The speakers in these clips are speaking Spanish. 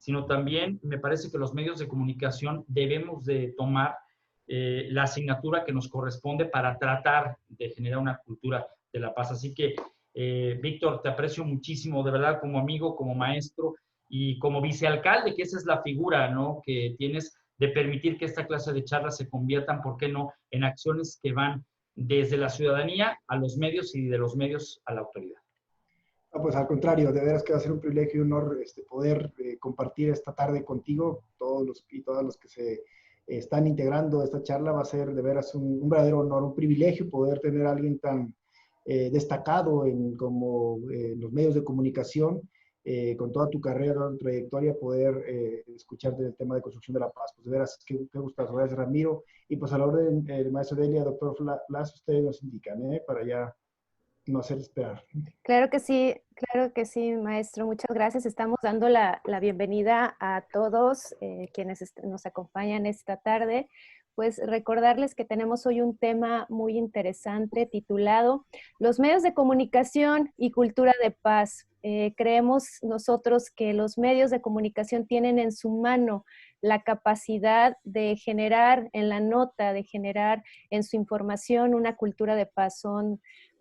sino también me parece que los medios de comunicación debemos de tomar la asignatura que nos corresponde para tratar de generar una cultura de la paz. Así que, Víctor, te aprecio muchísimo, de verdad, como amigo, como maestro y como vicealcalde, que esa es la figura, ¿no?, que tienes de permitir que esta clase de charlas se conviertan, ¿por qué no?, en acciones que van desde la ciudadanía a los medios y de los medios a la autoridad. No, pues al contrario, de veras que va a ser un privilegio y un honor poder compartir esta tarde contigo, todos los y todas los que se están integrando a esta charla. Va a ser de veras un verdadero honor, un privilegio poder tener a alguien tan destacado como los medios de comunicación, con toda tu carrera, toda tu trayectoria, poder escucharte del tema de construcción de la paz. Pues de veras, qué gustazo. Gracias, Ramiro. Y pues a la orden, el maestro Delia, doctor Blas, ustedes nos indican, para ya no hacer esperar. Claro que sí, maestro. Muchas gracias. Estamos dando la bienvenida a todos quienes nos acompañan esta tarde. Pues recordarles que tenemos hoy un tema muy interesante titulado Los medios de comunicación y cultura de paz. Creemos nosotros que los medios de comunicación tienen en su mano la capacidad de generar en la nota, de generar en su información una cultura de paz.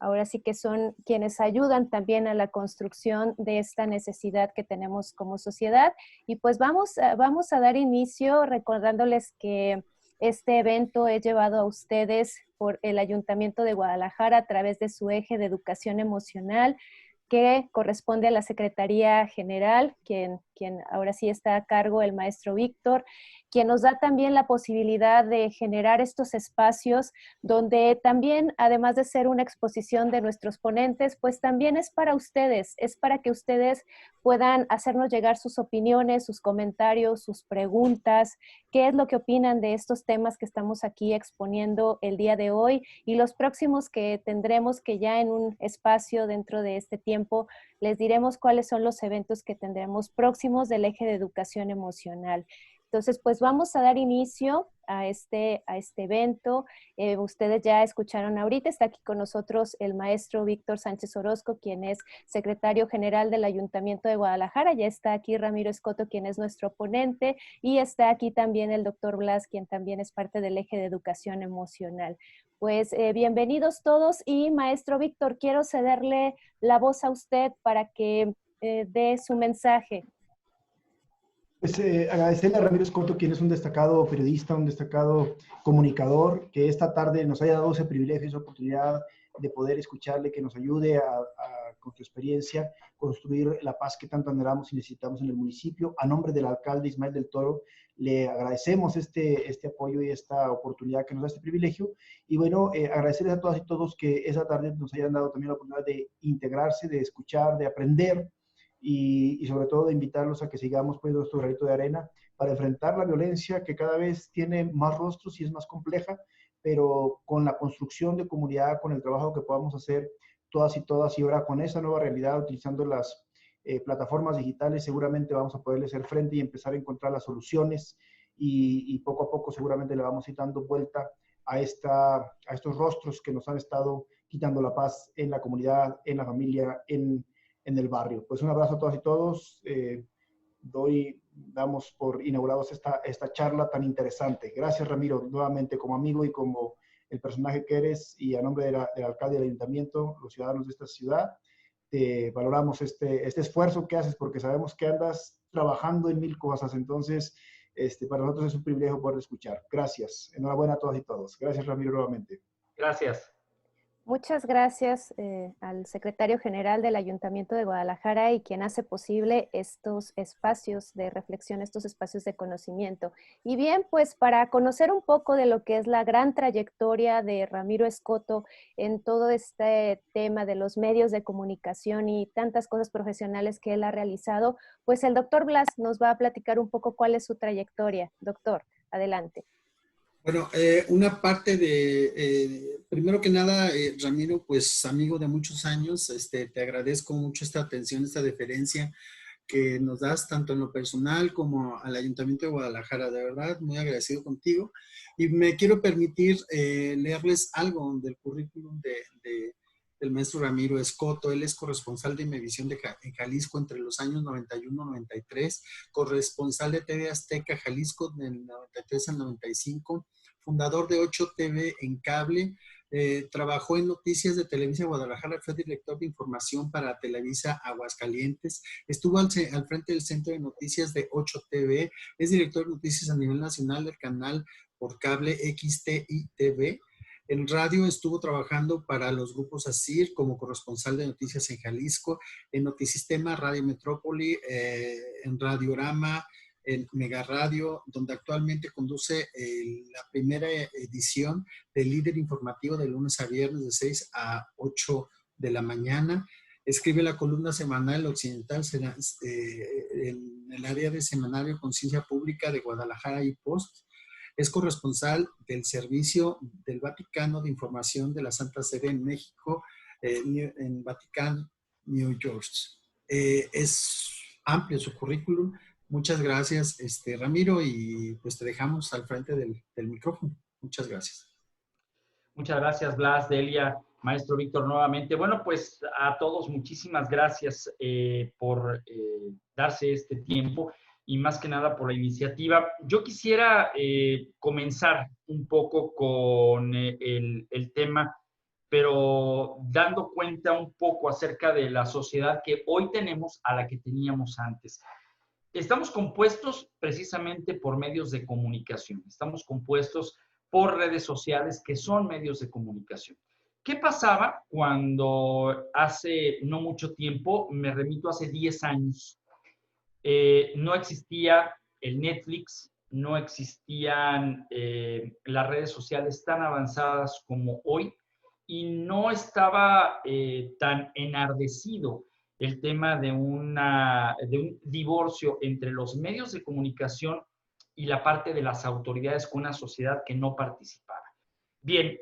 Ahora sí que son quienes ayudan también a la construcción de esta necesidad que tenemos como sociedad. Y pues vamos a dar inicio recordándoles que este evento es llevado a ustedes por el Ayuntamiento de Guadalajara a través de su eje de educación emocional, que corresponde a la Secretaría General, quien ahora sí está a cargo el maestro Víctor, quien nos da también la posibilidad de generar estos espacios donde también, además de ser una exposición de nuestros ponentes, pues también es para ustedes, es para que ustedes puedan hacernos llegar sus opiniones, sus comentarios, sus preguntas, qué es lo que opinan de estos temas que estamos aquí exponiendo el día de hoy y los próximos que tendremos, que ya en un espacio dentro de este tiempo les diremos cuáles son los eventos que tendremos próximos del eje de educación emocional. Entonces, pues vamos a dar inicio a este evento. Ustedes ya escucharon ahorita, está aquí con nosotros el maestro Víctor Sánchez Orozco, quien es secretario general del Ayuntamiento de Guadalajara. Ya está aquí Ramiro Escoto, quien es nuestro ponente, y está aquí también el doctor Blas, quien también es parte del eje de educación emocional. Pues bienvenidos todos y maestro Víctor, quiero cederle la voz a usted para que dé su mensaje. Pues agradecerle a Ramiro Escoto, quien es un destacado periodista, un destacado comunicador, que esta tarde nos haya dado ese privilegio, esa oportunidad de poder escucharle, que nos ayude con su experiencia, construir la paz que tanto anhelamos y necesitamos en el municipio. A nombre del alcalde Ismael del Toro, le agradecemos este apoyo y esta oportunidad que nos da este privilegio. Y bueno, agradecerles a todas y todos que esa tarde nos hayan dado también la oportunidad de integrarse, de escuchar, de aprender, y sobre todo de invitarlos a que sigamos poniendo nuestro granito de arena para enfrentar la violencia que cada vez tiene más rostros y es más compleja, pero con la construcción de comunidad, con el trabajo que podamos hacer todas y ahora con esa nueva realidad, utilizando las plataformas digitales, seguramente vamos a poderle hacer frente y empezar a encontrar las soluciones y poco a poco seguramente le vamos a ir dando vuelta a estos rostros que nos han estado quitando la paz en la comunidad, en la familia, en el barrio. Pues un abrazo a todas y todos. Damos por inaugurados esta charla tan interesante. Gracias, Ramiro, nuevamente como amigo y como el personaje que eres, y a nombre del alcalde del ayuntamiento, los ciudadanos de esta ciudad, te valoramos este esfuerzo que haces porque sabemos que andas trabajando en mil cosas. Entonces, para nosotros es un privilegio poder escuchar. Gracias. Enhorabuena a todas y todos. Gracias, Ramiro, nuevamente. Gracias. Muchas gracias al secretario general del Ayuntamiento de Guadalajara y quien hace posible estos espacios de reflexión, estos espacios de conocimiento. Y bien, pues para conocer un poco de lo que es la gran trayectoria de Ramiro Escoto en todo este tema de los medios de comunicación y tantas cosas profesionales que él ha realizado, pues el doctor Blas nos va a platicar un poco cuál es su trayectoria. Doctor, adelante. Bueno, una parte de, primero que nada, Ramiro, pues amigo de muchos años, te agradezco mucho esta atención, esta deferencia que nos das tanto en lo personal como al Ayuntamiento de Guadalajara. De verdad, muy agradecido contigo. Y me quiero permitir leerles algo del currículum del maestro Ramiro Escoto. Él es corresponsal de Imevisión en Jalisco entre los años 91 y 93, corresponsal de TV Azteca Jalisco del 93 al 95, fundador de 8 TV en cable. Trabajó en Noticias de Televisa Guadalajara, fue director de información para Televisa Aguascalientes, estuvo al frente del Centro de Noticias de 8 TV, es director de noticias a nivel nacional del canal por cable XTI TV. En radio estuvo trabajando para los grupos ASIR como corresponsal de noticias en Jalisco, en Notisistema, Radio Metrópoli, en Radiorama, en Mega Radio, donde actualmente conduce la primera edición del Líder Informativo de lunes a viernes de 6 a 8 de la mañana. Escribe la columna semanal Occidental en el área de semanario Conciencia Pública de Guadalajara y Post. Es corresponsal del Servicio del Vaticano de Información de la Santa Sede en México, en Vaticano, New York. Es amplio su currículum. Muchas gracias, Ramiro, y pues te dejamos al frente del micrófono. Muchas gracias. Muchas gracias, Blas, Delia, maestro Víctor, nuevamente. Bueno, pues a todos muchísimas gracias por darse este tiempo y más que nada por la iniciativa. Yo quisiera comenzar un poco con el tema, pero dando cuenta un poco acerca de la sociedad que hoy tenemos a la que teníamos antes. Estamos compuestos precisamente por medios de comunicación, estamos compuestos por redes sociales que son medios de comunicación. ¿Qué pasaba cuando hace no mucho tiempo, me remito hace 10 años, no existía el Netflix, no existían las redes sociales tan avanzadas como hoy y no estaba tan enardecido el tema de un divorcio entre los medios de comunicación y la parte de las autoridades con una sociedad que no participaba. Bien,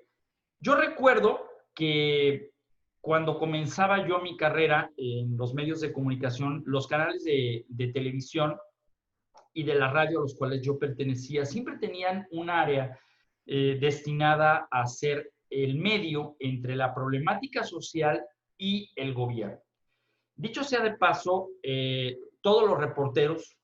yo recuerdo que cuando comenzaba yo mi carrera en los medios de comunicación, los canales de televisión y de la radio a los cuales yo pertenecía siempre tenían un área destinada a ser el medio entre la problemática social y el gobierno. Dicho sea de paso, todos los reporteros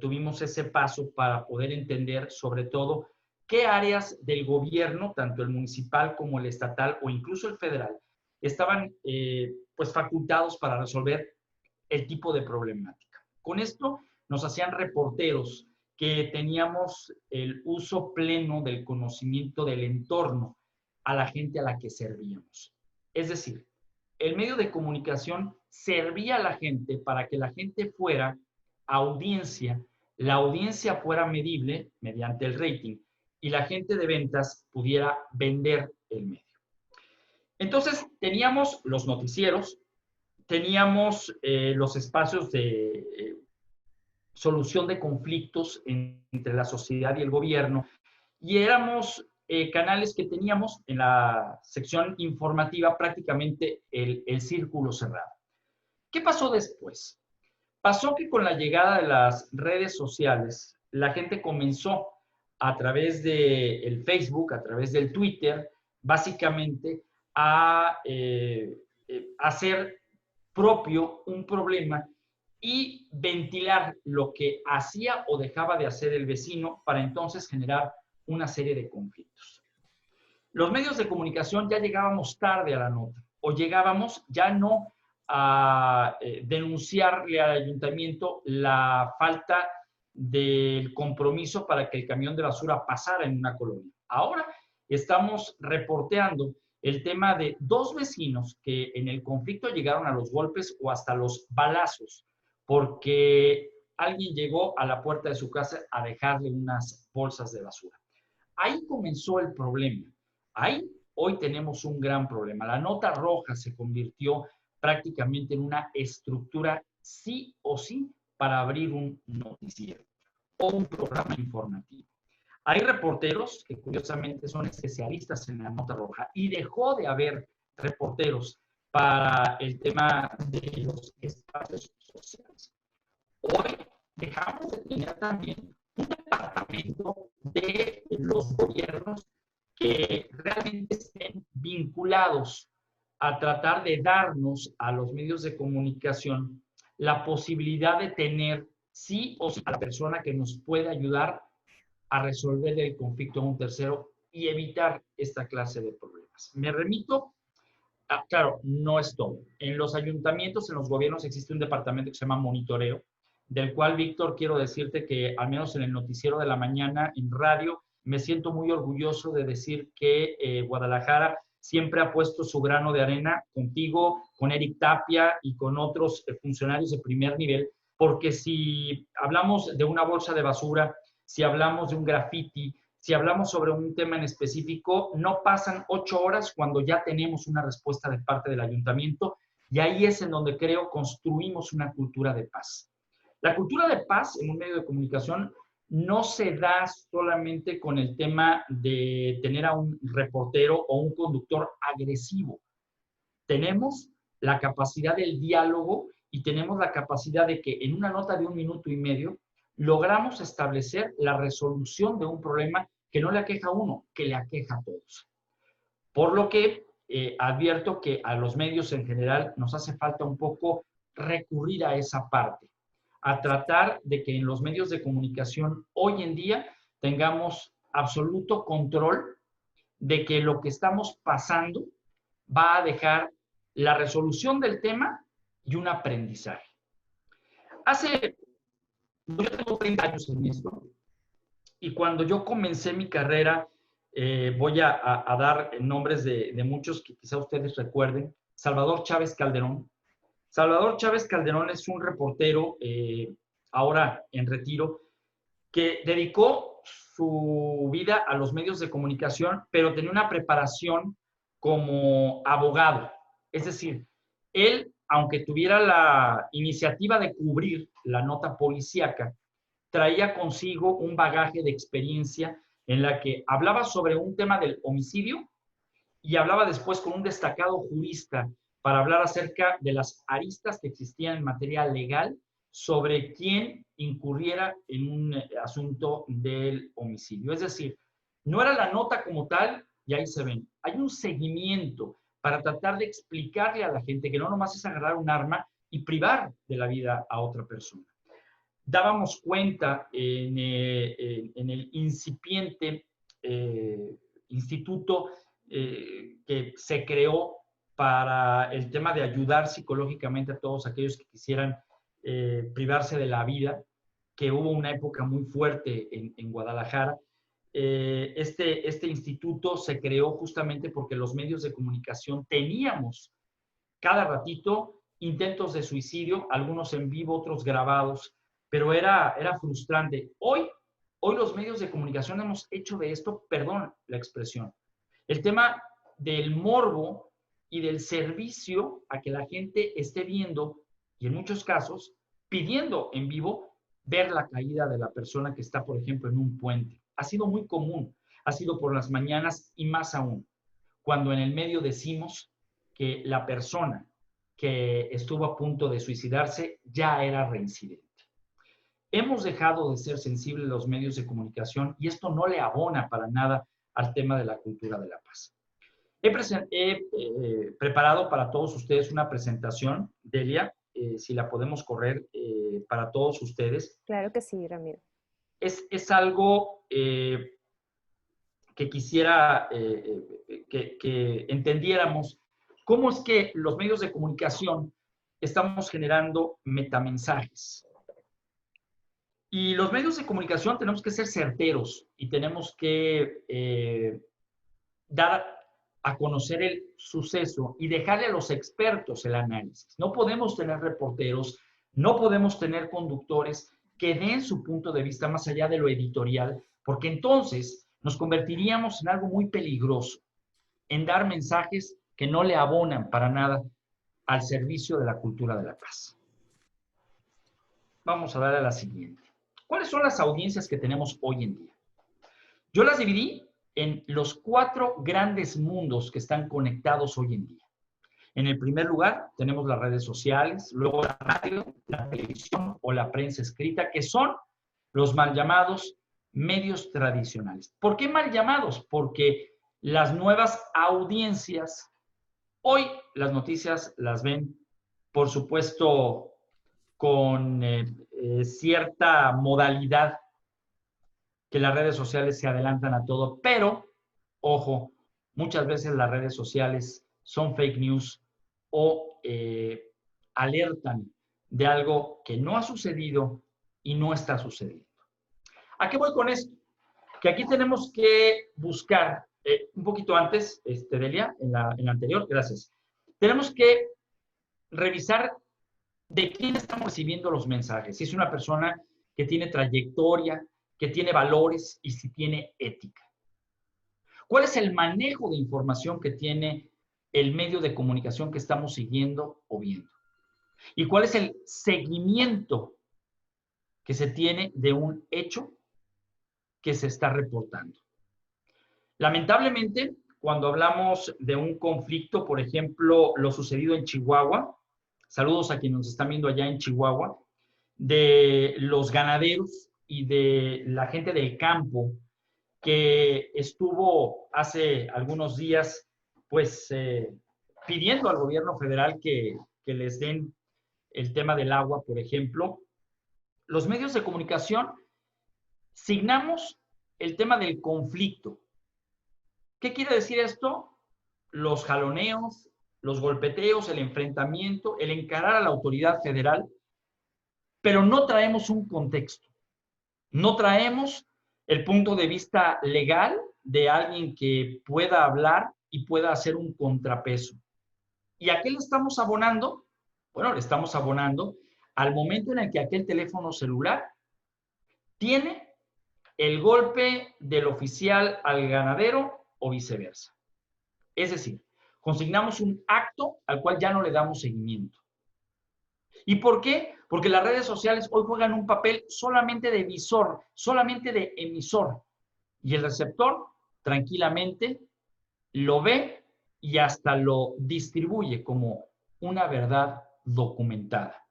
tuvimos ese paso para poder entender sobre todo qué áreas del gobierno, tanto el municipal como el estatal o incluso el federal, estaban pues facultados para resolver el tipo de problemática. Con esto nos hacían reporteros que teníamos el uso pleno del conocimiento del entorno a la gente a la que servíamos. Es decir, el medio de comunicación servía a la gente para que la gente fuera audiencia, la audiencia fuera medible mediante el rating y la gente de ventas pudiera vender el medio. Entonces, teníamos los noticieros, teníamos los espacios de solución de conflictos entre la sociedad y el gobierno y éramos canales que teníamos en la sección informativa prácticamente el círculo cerrado. ¿Qué pasó después? Pasó que con la llegada de las redes sociales, la gente comenzó a través del Facebook, a través del Twitter, básicamente a hacer propio un problema y ventilar lo que hacía o dejaba de hacer el vecino para entonces generar una serie de conflictos. Los medios de comunicación ya llegábamos tarde a la nota o llegábamos ya no a denunciarle al ayuntamiento la falta del compromiso para que el camión de basura pasara en una colonia. Ahora estamos reporteando el tema de 2 vecinos que en el conflicto llegaron a los golpes o hasta los balazos porque alguien llegó a la puerta de su casa a dejarle unas bolsas de basura. Ahí comenzó el problema. Ahí hoy tenemos un gran problema. La nota roja se convirtió prácticamente en una estructura sí o sí para abrir un noticiero o un programa informativo. Hay reporteros que curiosamente son especialistas en la nota roja y dejó de haber reporteros para el tema de los espacios sociales. Hoy dejamos de tener también un departamento de los gobiernos que realmente estén vinculados a tratar de darnos a los medios de comunicación la posibilidad de tener sí o sí a la persona que nos puede ayudar a resolver el conflicto a un tercero y evitar esta clase de problemas. Me remito, claro, no es todo. En los ayuntamientos, en los gobiernos existe un departamento que se llama monitoreo, del cual, Víctor, quiero decirte que al menos en el noticiero de la mañana, en radio, me siento muy orgulloso de decir que Guadalajara siempre ha puesto su grano de arena contigo, con Eric Tapia y con otros funcionarios de primer nivel, porque si hablamos de una bolsa de basura, si hablamos de un graffiti, si hablamos sobre un tema en específico, no pasan 8 horas cuando ya tenemos una respuesta de parte del ayuntamiento, y ahí es en donde creo construimos una cultura de paz. La cultura de paz en un medio de comunicación no se da solamente con el tema de tener a un reportero o un conductor agresivo. Tenemos la capacidad del diálogo y tenemos la capacidad de que en una nota de 1 minuto y medio logramos establecer la resolución de un problema que no le aqueja a uno, que le aqueja a todos. Por lo que advierto que a los medios en general nos hace falta un poco recurrir a esa parte, a tratar de que en los medios de comunicación hoy en día tengamos absoluto control de que lo que estamos pasando va a dejar la resolución del tema y un aprendizaje. Yo tengo 30 años en esto, y cuando yo comencé mi carrera, voy a dar nombres de muchos que quizá ustedes recuerden. Salvador Chávez Calderón. Salvador Chávez Calderón es un reportero, ahora en retiro, que dedicó su vida a los medios de comunicación, pero tenía una preparación como abogado. Es decir, él, aunque tuviera la iniciativa de cubrir la nota policíaca, traía consigo un bagaje de experiencia en la que hablaba sobre un tema del homicidio y hablaba después con un destacado jurista para hablar acerca de las aristas que existían en materia legal sobre quién incurriera en un asunto del homicidio. Es decir, no era la nota como tal, y ahí se ven. Hay un seguimiento para tratar de explicarle a la gente que no nomás es agarrar un arma y privar de la vida a otra persona. Dábamos cuenta en el incipiente instituto que se creó para el tema de ayudar psicológicamente a todos aquellos que quisieran privarse de la vida, que hubo una época muy fuerte en Guadalajara. Este instituto se creó justamente porque los medios de comunicación teníamos cada ratito intentos de suicidio, algunos en vivo, otros grabados, pero era frustrante. Hoy los medios de comunicación hemos hecho de esto, perdón la expresión, el tema del morbo y del servicio a que la gente esté viendo, y en muchos casos pidiendo en vivo ver la caída de la persona que está, por ejemplo, en un puente. Ha sido muy común, ha sido por las mañanas y más aún, cuando en el medio decimos que la persona que estuvo a punto de suicidarse ya era reincidente. Hemos dejado de ser sensibles los medios de comunicación y esto no le abona para nada al tema de la cultura de la paz. He preparado para todos ustedes una presentación, Delia, si la podemos correr para todos ustedes. Claro que sí, Ramiro. Es algo que quisiera que entendiéramos cómo es que los medios de comunicación estamos generando metamensajes. Y los medios de comunicación tenemos que ser certeros y tenemos que dar a conocer el suceso y dejarle a los expertos el análisis. No podemos tener reporteros, no podemos tener conductores que den su punto de vista más allá de lo editorial, porque entonces nos convertiríamos en algo muy peligroso, en dar mensajes que no le abonan para nada al servicio de la cultura de la paz. Vamos a dar a la siguiente. ¿Cuáles son las audiencias que tenemos hoy en día? Yo las dividí en los 4 grandes mundos que están conectados hoy en día. En el primer lugar tenemos las redes sociales, luego la radio, la televisión o la prensa escrita, que son los mal llamados medios tradicionales. ¿Por qué mal llamados? Porque las nuevas audiencias Hoy las noticias las ven, por supuesto, con cierta modalidad, que las redes sociales se adelantan a todo, pero, ojo, muchas veces las redes sociales son fake news o alertan de algo que no ha sucedido y no está sucediendo. ¿A qué voy con esto? Que aquí tenemos que buscar, un poquito antes, Delia, en la anterior, gracias, tenemos que revisar de quién estamos recibiendo los mensajes. Si es una persona que tiene trayectoria, que tiene valores y si tiene ética. ¿Cuál es el manejo de información que tiene el medio de comunicación que estamos siguiendo o viendo? ¿Y cuál es el seguimiento que se tiene de un hecho que se está reportando? Lamentablemente, cuando hablamos de un conflicto, por ejemplo, lo sucedido en Chihuahua, saludos a quienes nos están viendo allá en Chihuahua, de los ganaderos y de la gente del campo que estuvo hace algunos días, pues, pidiendo al gobierno federal que les den el tema del agua, por ejemplo. Los medios de comunicación signamos el tema del conflicto. ¿Qué quiere decir esto? Los jaloneos, los golpeteos, el enfrentamiento, el encarar a la autoridad federal, pero no traemos un contexto. No traemos el punto de vista legal de alguien que pueda hablar y pueda hacer un contrapeso. ¿Y a qué le estamos abonando? Bueno, le estamos abonando al momento en el que aquel teléfono celular tiene el golpe del oficial al ganadero o viceversa. Es decir, consignamos un acto al cual ya no le damos seguimiento. ¿Y por qué? Porque las redes sociales hoy juegan un papel solamente de emisor, solamente de emisor. Y el receptor tranquilamente lo ve y hasta lo distribuye como una verdad documentada.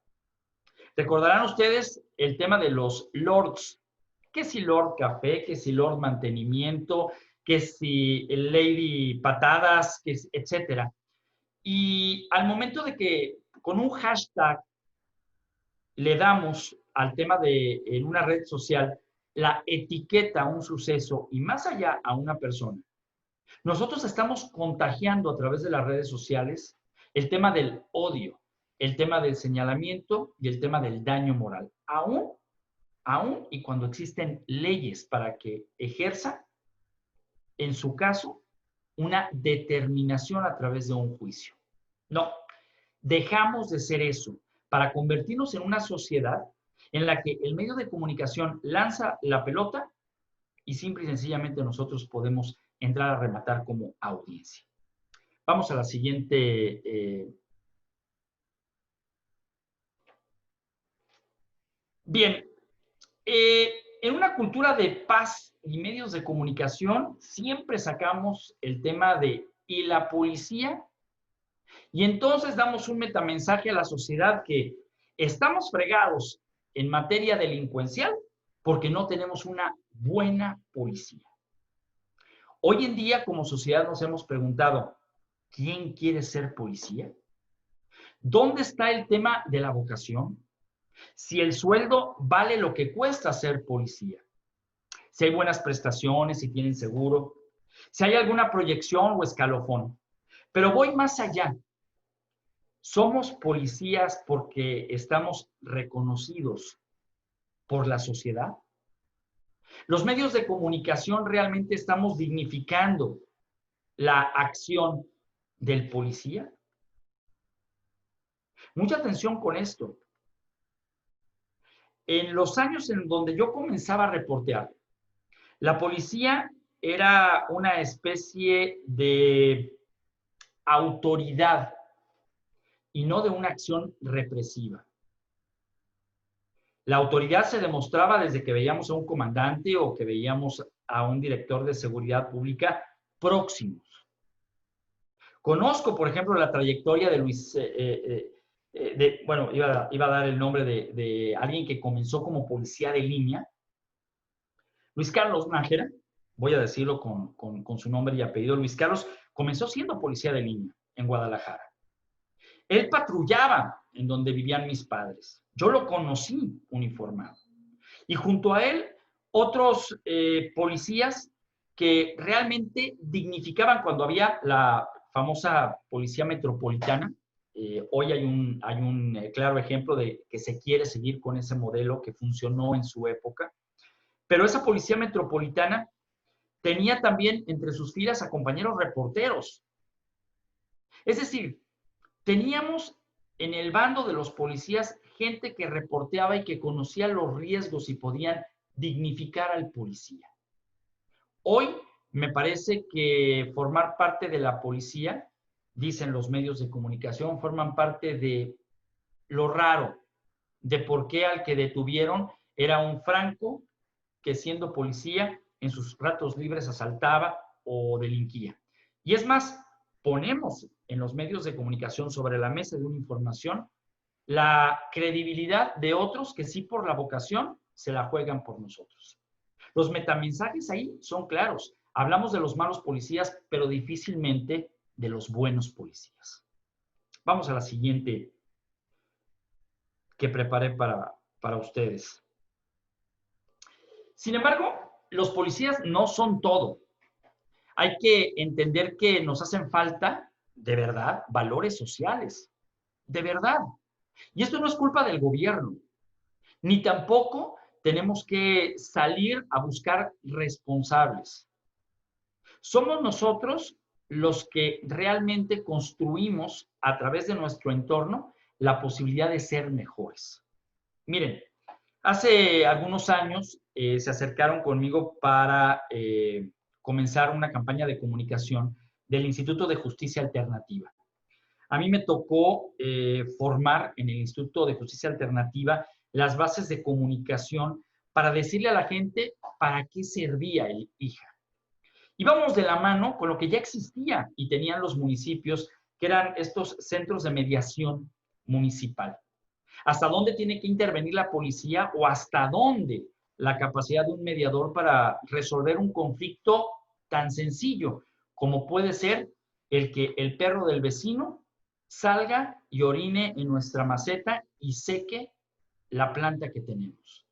Recordarán ustedes el tema de los lords, que si Lord Café, que si Lord Mantenimiento, que si Lady Patadas, que etcétera. Y al momento de que con un hashtag le damos al tema de, en una red social, la etiqueta a un suceso y más allá a una persona, nosotros estamos contagiando a través de las redes sociales el tema del odio, el tema del señalamiento y el tema del daño moral. Aún y cuando existen leyes para que ejerza, en su caso, una determinación a través de un juicio. No, dejamos de ser eso para convertirnos en una sociedad en la que el medio de comunicación lanza la pelota y simple y sencillamente nosotros podemos entrar a rematar como audiencia. Vamos a la siguiente. Bien, en una cultura de paz y medios de comunicación siempre sacamos el tema de ¿y la policía? Y entonces damos un metamensaje a la sociedad que estamos fregados en materia delincuencial porque no tenemos una buena policía. Hoy en día, como sociedad, nos hemos preguntado, ¿quién quiere ser policía? ¿Dónde está el tema de la vocación? Si el sueldo vale lo que cuesta ser policía. Si hay buenas prestaciones, si tienen seguro. Si hay alguna proyección o escalofón. Pero voy más allá. ¿Somos policías porque estamos reconocidos por la sociedad? ¿Los medios de comunicación realmente estamos dignificando la acción del policía? Mucha atención con esto. En los años en donde yo comenzaba a reportear, la policía era una especie de autoridad y no de una acción represiva. La autoridad se demostraba desde que veíamos a un comandante o que veíamos a un director de seguridad pública próximos. Conozco, por ejemplo, la trayectoria de Luis, bueno, iba a dar el nombre de alguien que comenzó como policía de línea, Luis Carlos Nájera, voy a decirlo con su nombre y apellido. Luis Carlos comenzó siendo policía de línea en Guadalajara. Él patrullaba en donde vivían mis padres. Yo lo conocí uniformado. Y junto a él, otros policías que realmente dignificaban cuando había la famosa policía metropolitana. Hoy hay un claro ejemplo de que se quiere seguir con ese modelo que funcionó en su época. Pero esa policía metropolitana tenía también entre sus filas a compañeros reporteros. Es decir, teníamos en el bando de los policías gente que reporteaba y que conocía los riesgos y podían dignificar al policía. Hoy me parece que formar parte de la policía, dicen los medios de comunicación, forman parte de lo raro, de por qué al que detuvieron era un franco que siendo policía en sus ratos libres asaltaba o delinquía. Y es más, ponemos en los medios de comunicación sobre la mesa de una información la credibilidad de otros que sí por la vocación se la juegan por nosotros. Los metamensajes ahí son claros. Hablamos de los malos policías, pero difícilmente de los buenos policías. Vamos a la siguiente que preparé para ustedes. Sin embargo, los policías no son todo. Hay que entender que nos hacen falta, de verdad, valores sociales. De verdad. Y esto no es culpa del gobierno, ni tampoco tenemos que salir a buscar responsables. Somos nosotros los que realmente construimos a través de nuestro entorno la posibilidad de ser mejores. Miren, hace algunos años se acercaron conmigo para comenzar una campaña de comunicación del Instituto de Justicia Alternativa. A mí me tocó formar en el Instituto de Justicia Alternativa las bases de comunicación para decirle a la gente para qué servía el IJA. Íbamos de la mano con lo que ya existía y tenían los municipios, que eran estos centros de mediación municipal. ¿Hasta dónde tiene que intervenir la policía o hasta dónde la capacidad de un mediador para resolver un conflicto tan sencillo como puede ser el que el perro del vecino salga y orine en nuestra maceta y seque la planta que tenemos?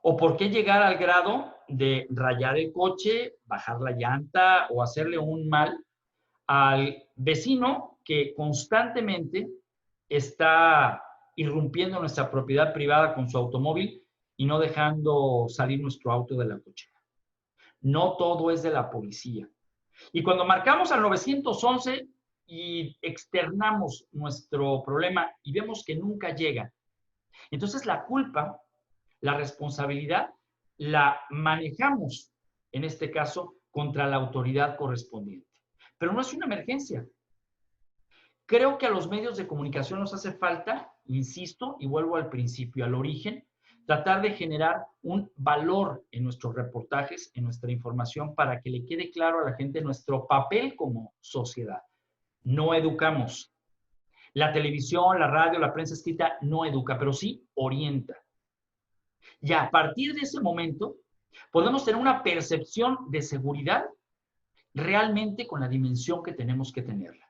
¿O por qué llegar al grado de rayar el coche, bajar la llanta o hacerle un mal al vecino que constantemente está irrumpiendo nuestra propiedad privada con su automóvil y no dejando salir nuestro auto de la cochera? No todo es de la policía. Y cuando marcamos al 911 y externamos nuestro problema y vemos que nunca llega, entonces la culpa, la responsabilidad, la manejamos, en este caso, contra la autoridad correspondiente. Pero no es una emergencia. Creo que a los medios de comunicación nos hace falta, insisto, y vuelvo al principio, al origen, tratar de generar un valor en nuestros reportajes, en nuestra información, para que le quede claro a la gente nuestro papel como sociedad. No educamos. La televisión, la radio, la prensa escrita no educa, pero sí orienta. Y a partir de ese momento, podemos tener una percepción de seguridad realmente con la dimensión que tenemos que tenerla.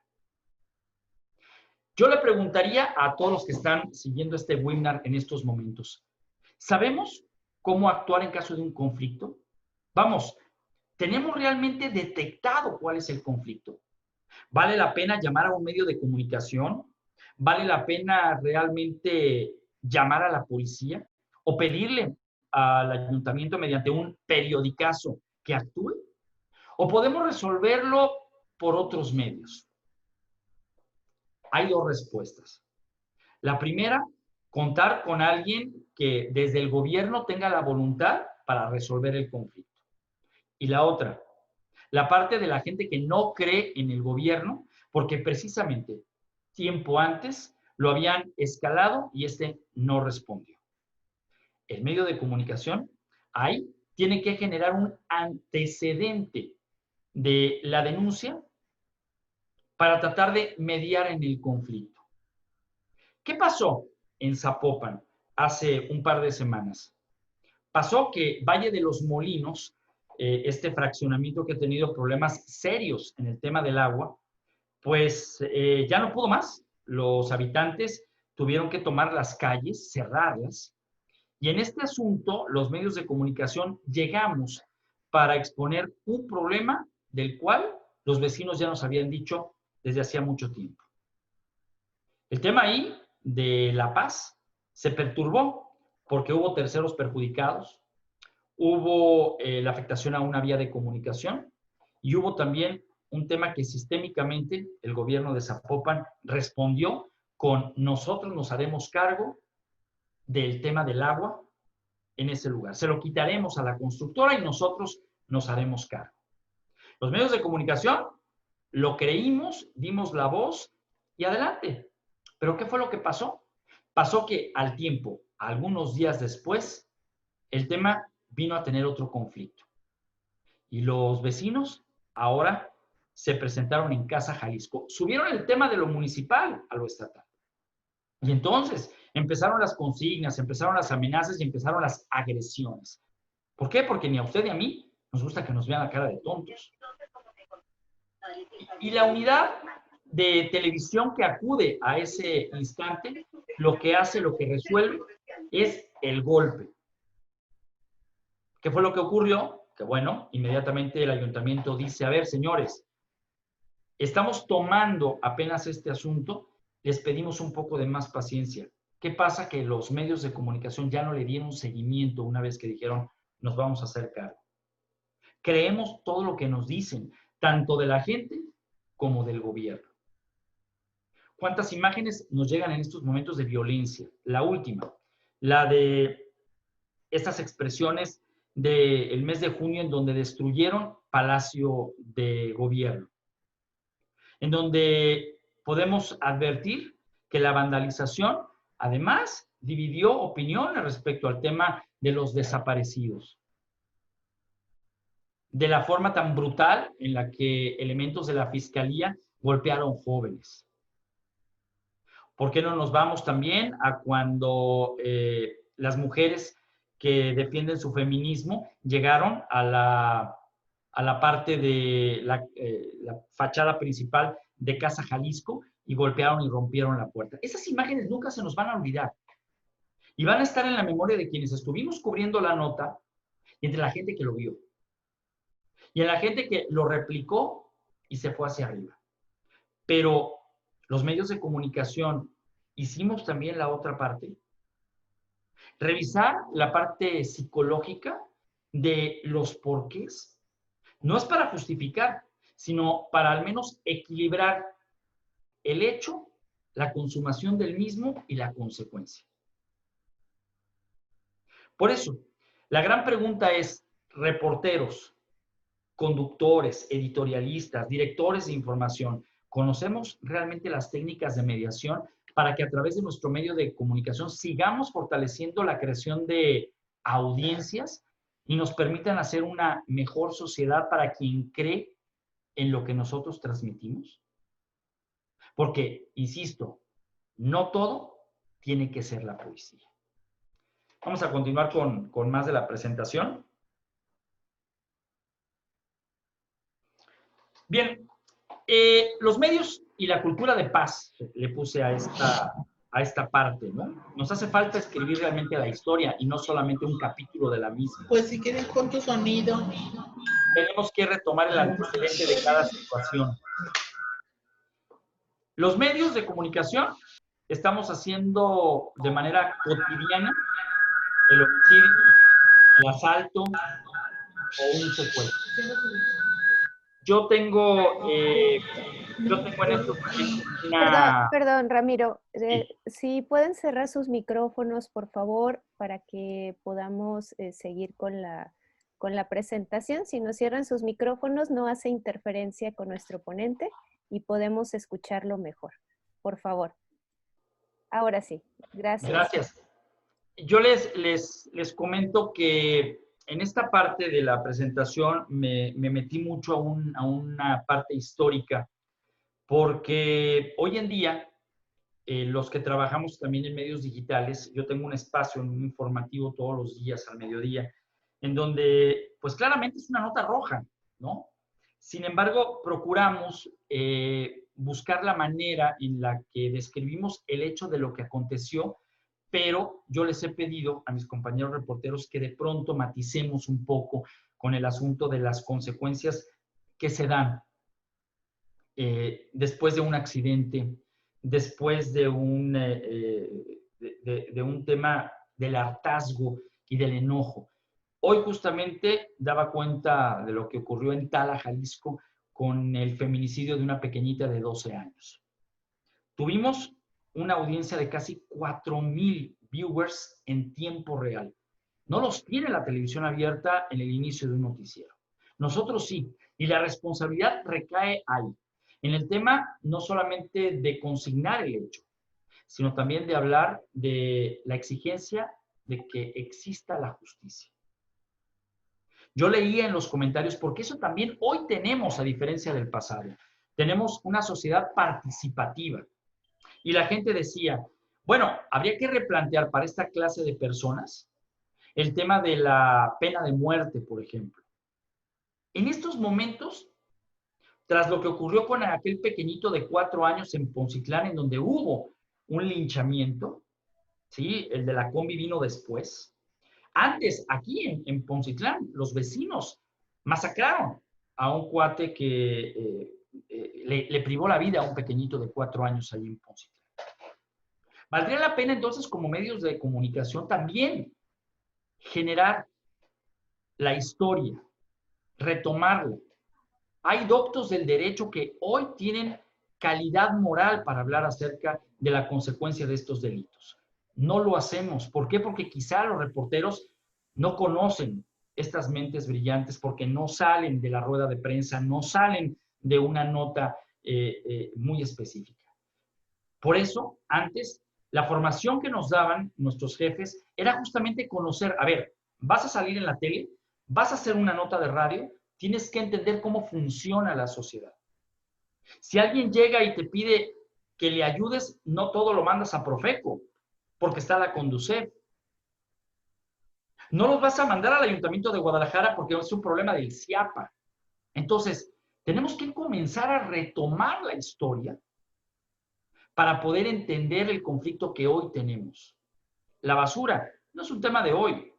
Yo le preguntaría a todos los que están siguiendo este webinar en estos momentos, ¿sabemos cómo actuar en caso de un conflicto? Vamos, ¿tenemos realmente detectado cuál es el conflicto? ¿Vale la pena llamar a un medio de comunicación? ¿Vale la pena realmente llamar a la policía? ¿O pedirle al ayuntamiento mediante un periodicazo que actúe? ¿O podemos resolverlo por otros medios? Hay dos respuestas. La primera, contar con alguien que desde el gobierno tenga la voluntad para resolver el conflicto. Y la otra, la parte de la gente que no cree en el gobierno porque precisamente tiempo antes lo habían escalado y este no respondió. El medio de comunicación ahí tiene que generar un antecedente de la denuncia para tratar de mediar en el conflicto. ¿Qué pasó en Zapopan hace un par de semanas? Pasó que Valle de los Molinos, este fraccionamiento que ha tenido problemas serios en el tema del agua, pues ya no pudo más. Los habitantes tuvieron que tomar las calles, cerrarlas. Y en este asunto, los medios de comunicación llegamos para exponer un problema del cual los vecinos ya nos habían dicho desde hacía mucho tiempo. El tema ahí de La Paz se perturbó porque hubo terceros perjudicados, hubo la afectación a una vía de comunicación y hubo también un tema que sistémicamente el gobierno de Zapopan respondió con: nosotros nos haremos cargo del tema del agua en ese lugar. Se lo quitaremos a la constructora y nosotros nos haremos cargo. Los medios de comunicación lo creímos, dimos la voz y adelante. ¿Pero qué fue lo que pasó? Pasó que al tiempo, algunos días después, el tema vino a tener otro conflicto. Y los vecinos ahora se presentaron en Casa Jalisco. Subieron el tema de lo municipal a lo estatal. Y entonces empezaron las consignas, empezaron las amenazas y empezaron las agresiones. ¿Por qué? Porque ni a usted ni a mí nos gusta que nos vean la cara de tontos. Y la unidad de televisión que acude a ese instante, lo que hace, lo que resuelve, es el golpe. ¿Qué fue lo que ocurrió? Que bueno, inmediatamente el ayuntamiento dice: a ver, señores, estamos tomando apenas este asunto, les pedimos un poco de más paciencia. ¿Qué pasa? Que los medios de comunicación ya no le dieron seguimiento una vez que dijeron: nos vamos a hacer cargo. Creemos todo lo que nos dicen, tanto de la gente como del gobierno. ¿Cuántas imágenes nos llegan en estos momentos de violencia? La última, la de estas expresiones del mes de junio en donde destruyeron Palacio de Gobierno, en donde podemos advertir que la vandalización, además, dividió opiniones respecto al tema de los desaparecidos. De la forma tan brutal en la que elementos de la Fiscalía golpearon jóvenes. ¿Por qué no nos vamos también a cuando las mujeres que defienden su feminismo llegaron a la parte de la fachada principal de Casa Jalisco y golpearon y rompieron la puerta? Esas imágenes nunca se nos van a olvidar y van a estar en la memoria de quienes estuvimos cubriendo la nota y entre la gente que lo vio y en la gente que lo replicó y se fue hacia arriba. Pero los medios de comunicación hicimos también la otra parte. Revisar la parte psicológica de los porqués. No es para justificar, sino para al menos equilibrar el hecho, la consumación del mismo y la consecuencia. Por eso, la gran pregunta es: reporteros, conductores, editorialistas, directores de información, ¿conocemos realmente las técnicas de mediación para que a través de nuestro medio de comunicación sigamos fortaleciendo la creación de audiencias y nos permitan hacer una mejor sociedad para quien cree en lo que nosotros transmitimos? Porque, insisto, no todo tiene que ser la poesía. Vamos a continuar con más de la presentación. Bien, los medios y la cultura de paz le puse a esta parte, ¿no? Nos hace falta escribir realmente la historia y no solamente un capítulo de la misma. Pues si quieres con tu sonido. Tenemos que retomar el antecedente de cada situación. Los medios de comunicación estamos haciendo de manera cotidiana el homicidio, el asalto o un secuestro. Yo tengo en estos momentos una... Perdón, Ramiro. Sí. Si pueden cerrar sus micrófonos, por favor, para que podamos seguir con la presentación. Si no cierran sus micrófonos, no hace interferencia con nuestro ponente y podemos escucharlo mejor. Por favor. Ahora sí. Gracias. Gracias. Yo les comento que en esta parte de la presentación me metí mucho a una parte histórica, porque hoy en día, los que trabajamos también en medios digitales, yo tengo un espacio en un informativo todos los días al mediodía, en donde pues claramente es una nota roja, ¿no? Sin embargo, procuramos buscar la manera en la que describimos el hecho de lo que aconteció, pero yo les he pedido a mis compañeros reporteros que de pronto maticemos un poco con el asunto de las consecuencias que se dan después de un accidente, después de un tema del hartazgo y del enojo. Hoy justamente daba cuenta de lo que ocurrió en Tala, Jalisco, con el feminicidio de una pequeñita de 12 años. Tuvimos una audiencia de casi 4,000 viewers en tiempo real. No los tiene la televisión abierta en el inicio de un noticiero. Nosotros sí, y la responsabilidad recae ahí, en el tema no solamente de consignar el hecho, sino también de hablar de la exigencia de que exista la justicia. Yo leía en los comentarios, porque eso también hoy tenemos, a diferencia del pasado, tenemos una sociedad participativa. Y la gente decía, bueno, habría que replantear para esta clase de personas el tema de la pena de muerte, por ejemplo. En estos momentos, tras lo que ocurrió con aquel pequeñito de 4 años en Poncitlán, en donde hubo un linchamiento, ¿sí? El de la combi vino después. Antes, aquí en Poncitlán, los vecinos masacraron a un cuate que le privó la vida a un pequeñito de 4 años allí en Poncitlán. Valdría la pena entonces, como medios de comunicación, también generar la historia, retomarla. Hay doctos del derecho que hoy tienen calidad moral para hablar acerca de la consecuencia de estos delitos. No lo hacemos. ¿Por qué? Porque quizá los reporteros no conocen estas mentes brillantes, porque no salen de la rueda de prensa, no salen de una nota muy específica. Por eso, antes, la formación que nos daban nuestros jefes era justamente conocer, a ver, vas a salir en la tele, vas a hacer una nota de radio, tienes que entender cómo funciona la sociedad. Si alguien llega y te pide que le ayudes, no todo lo mandas a Profeco, porque está la Conducef. No los vas a mandar al Ayuntamiento de Guadalajara porque es un problema del CIAPA. Entonces, tenemos que comenzar a retomar la historia para poder entender el conflicto que hoy tenemos. La basura no es un tema de hoy.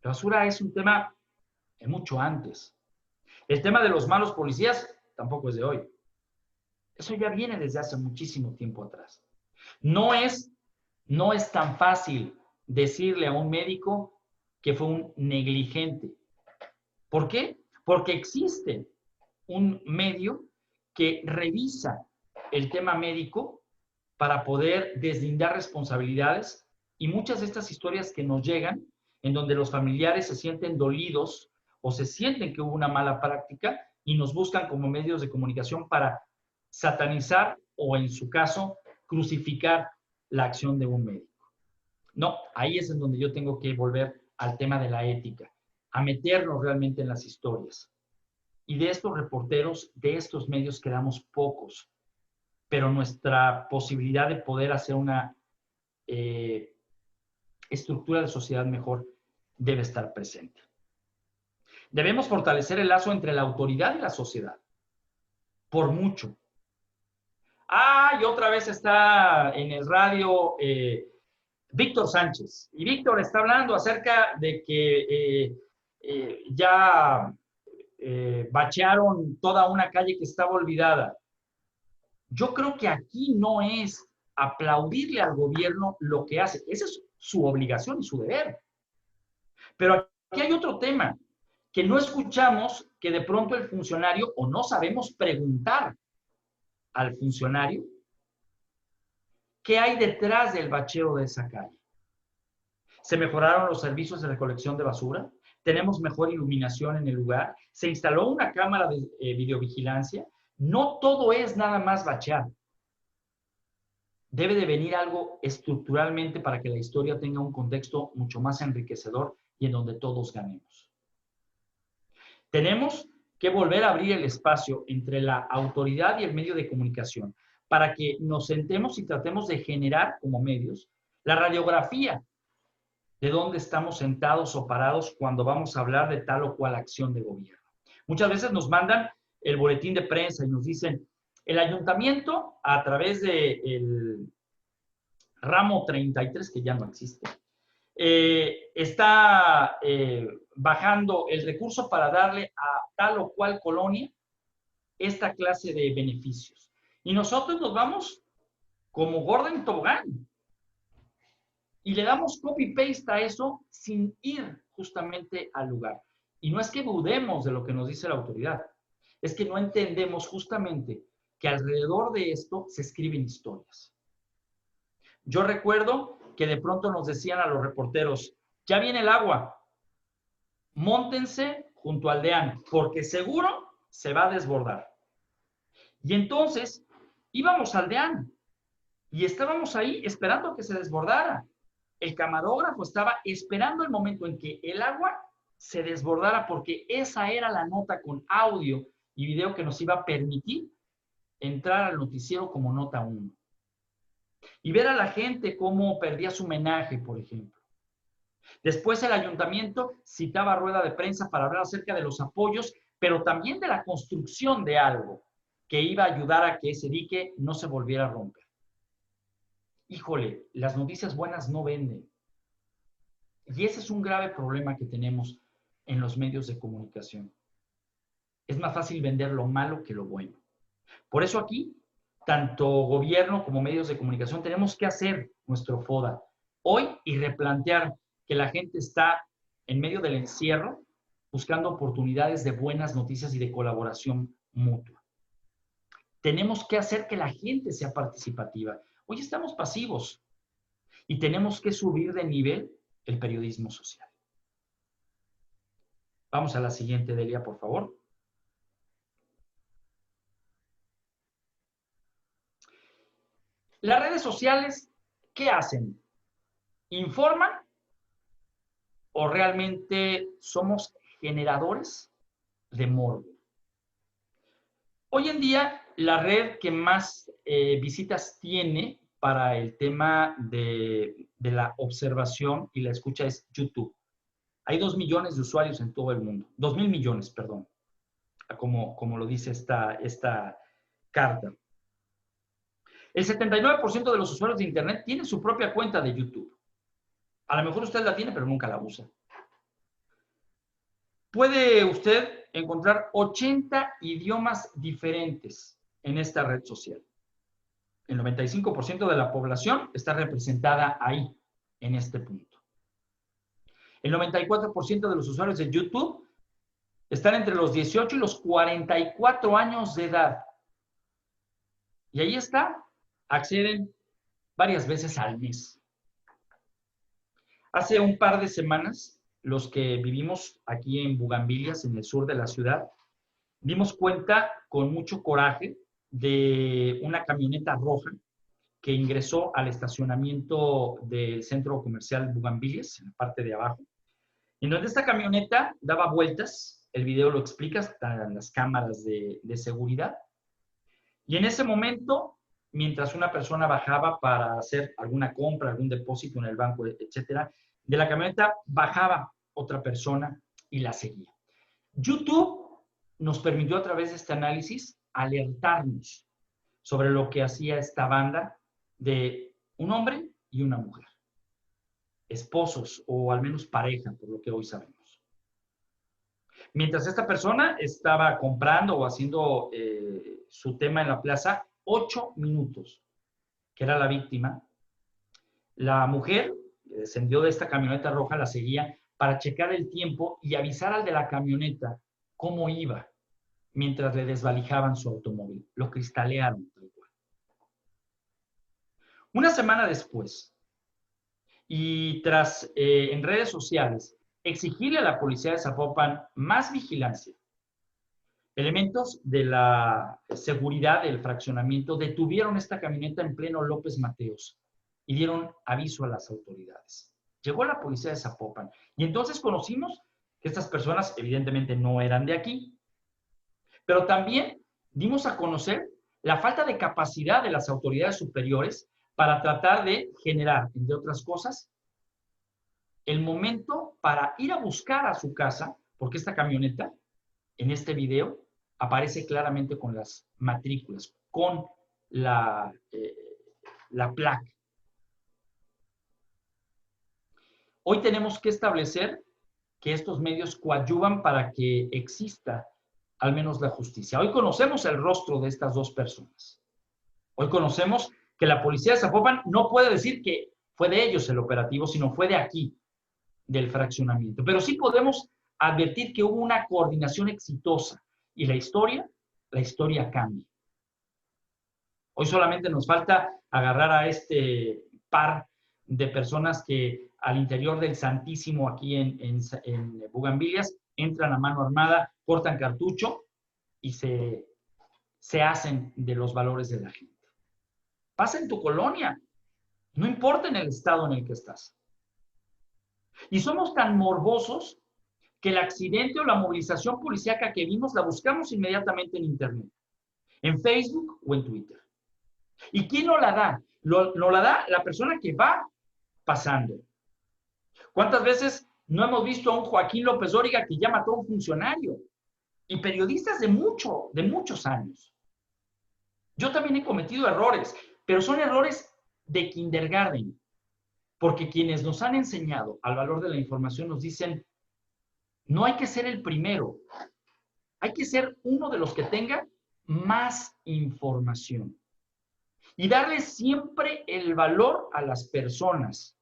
La basura es un tema de mucho antes. El tema de los malos policías tampoco es de hoy. Eso ya viene desde hace muchísimo tiempo atrás. No es tan fácil decirle a un médico que fue un negligente. ¿Por qué? Porque existe un medio que revisa el tema médico para poder deslindar responsabilidades, y muchas de estas historias que nos llegan, en donde los familiares se sienten dolidos o se sienten que hubo una mala práctica y nos buscan como medios de comunicación para satanizar o, en su caso, crucificar la acción de un médico. No, ahí es en donde yo tengo que volver al tema de la ética, a meternos realmente en las historias. Y de estos reporteros, de estos medios quedamos pocos, pero nuestra posibilidad de poder hacer una estructura de sociedad mejor debe estar presente. Debemos fortalecer el lazo entre la autoridad y la sociedad, por mucho. Y otra vez está en el radio Víctor Sánchez. Y Víctor está hablando acerca de que ya bachearon toda una calle que estaba olvidada. Yo creo que aquí no es aplaudirle al gobierno lo que hace. Esa es su obligación y su deber. Pero aquí hay otro tema, que no escuchamos, que de pronto el funcionario, o no sabemos preguntar al funcionario qué hay detrás del bacheo de esa calle. ¿Se mejoraron los servicios de recolección de basura? ¿Tenemos mejor iluminación en el lugar? ¿Se instaló una cámara de videovigilancia? No todo es nada más bachear. Debe de venir algo estructuralmente para que la historia tenga un contexto mucho más enriquecedor y en donde todos ganemos. Tenemos que volver a abrir el espacio entre la autoridad y el medio de comunicación para que nos sentemos y tratemos de generar como medios la radiografía de dónde estamos sentados o parados cuando vamos a hablar de tal o cual acción de gobierno. Muchas veces nos mandan el boletín de prensa y nos dicen, El ayuntamiento, a través del ramo 33, que ya no existe, está bajando el recurso para darle a tal o cual colonia esta clase de beneficios. Y nosotros nos vamos como gordo en tobogán y le damos copy-paste a eso sin ir justamente al lugar. Y no es que dudemos de lo que nos dice la autoridad, es que no entendemos justamente que alrededor de esto se escriben historias. Yo recuerdo que de pronto nos decían a los reporteros, ya viene el agua, móntense junto al DEAN, porque seguro se va a desbordar. Y entonces íbamos al DEAN y estábamos ahí esperando que se desbordara. El camarógrafo estaba esperando el momento en que el agua se desbordara, porque esa era la nota con audio y video que nos iba a permitir entrar al noticiero como nota 1. Y ver a la gente cómo perdía su homenaje, por ejemplo. Después el ayuntamiento citaba rueda de prensa para hablar acerca de los apoyos, pero también de la construcción de algo que iba a ayudar a que ese dique no se volviera a romper. Híjole, las noticias buenas no venden. Y ese es un grave problema que tenemos en los medios de comunicación. Es más fácil vender lo malo que lo bueno. Por eso aquí, tanto gobierno como medios de comunicación, tenemos que hacer nuestro FODA hoy y replantear que la gente está en medio del encierro buscando oportunidades de buenas noticias y de colaboración mutua. Tenemos que hacer que la gente sea participativa. Hoy estamos pasivos y tenemos que subir de nivel el periodismo social. Vamos a la siguiente, Delia, por favor. Las redes sociales, ¿qué hacen? ¿Informan o realmente somos generadores de morbo? Hoy en día, la red que más visitas tiene para el tema de la observación y la escucha es YouTube. Hay 2 millones de usuarios en todo el mundo. 2.000 millones, perdón, como lo dice esta carta. El 79% de los usuarios de Internet tienen su propia cuenta de YouTube. A lo mejor usted la tiene, pero nunca la usa. Puede usted encontrar 80 idiomas diferentes en esta red social. El 95% de la población está representada ahí, en este punto. El 94% de los usuarios de YouTube están entre los 18 y los 44 años de edad. Y ahí está, acceden varias veces al mes. Hace un par de semanas, los que vivimos aquí en Bugambilias, en el sur de la ciudad, dimos cuenta con mucho coraje de una camioneta roja que ingresó al estacionamiento del centro comercial Bugambilias, en la parte de abajo, en donde esta camioneta daba vueltas, el video lo explica, están las cámaras de seguridad, y en ese momento, mientras una persona bajaba para hacer alguna compra, algún depósito en el banco, etcétera, de la camioneta bajaba otra persona y la seguía. YouTube nos permitió a través de este análisis alertarnos sobre lo que hacía esta banda de un hombre y una mujer, esposos o al menos pareja, por lo que hoy sabemos. Mientras esta persona estaba comprando o haciendo su tema en la plaza, 8 minutos, que era la víctima, la mujer descendió de esta camioneta roja, la seguía para checar el tiempo y avisar al de la camioneta cómo iba mientras le desvalijaban su automóvil. Lo cristalearon. Una semana después, y tras en redes sociales exigirle a la policía de Zapopan más vigilancia, elementos de la seguridad del fraccionamiento detuvieron esta camioneta en pleno López Mateos y dieron aviso a las autoridades. Llegó la policía de Zapopan y entonces conocimos que estas personas evidentemente no eran de aquí, pero también dimos a conocer la falta de capacidad de las autoridades superiores para tratar de generar, entre otras cosas, el momento para ir a buscar a su casa, porque esta camioneta, en este video, aparece claramente con las matrículas, con la placa. Hoy tenemos que establecer que estos medios coadyuvan para que exista al menos la justicia. Hoy conocemos el rostro de estas dos personas. Hoy conocemos que la policía de Zapopan no puede decir que fue de ellos el operativo, sino fue de aquí, del fraccionamiento. Pero sí podemos advertir que hubo una coordinación exitosa y la historia cambia. Hoy solamente nos falta agarrar a este par de personas que al interior del Santísimo aquí en Bugambilias entran a mano armada, cortan cartucho y se hacen de los valores de la gente. Pasa en tu colonia, no importa en el estado en el que estás. Y somos tan morbosos que el accidente o la movilización policíaca que vimos la buscamos inmediatamente en Internet, en Facebook o en Twitter. ¿Y quién nos la da? Nos la da la persona que va pasando. ¿Cuántas veces no hemos visto a un Joaquín López Dóriga que ya mató a un funcionario? Y periodistas de muchos años. Yo también he cometido errores, pero son errores de kindergarten, porque quienes nos han enseñado al valor de la información nos dicen, no hay que ser el primero, hay que ser uno de los que tenga más información. Y darle siempre el valor a las personas.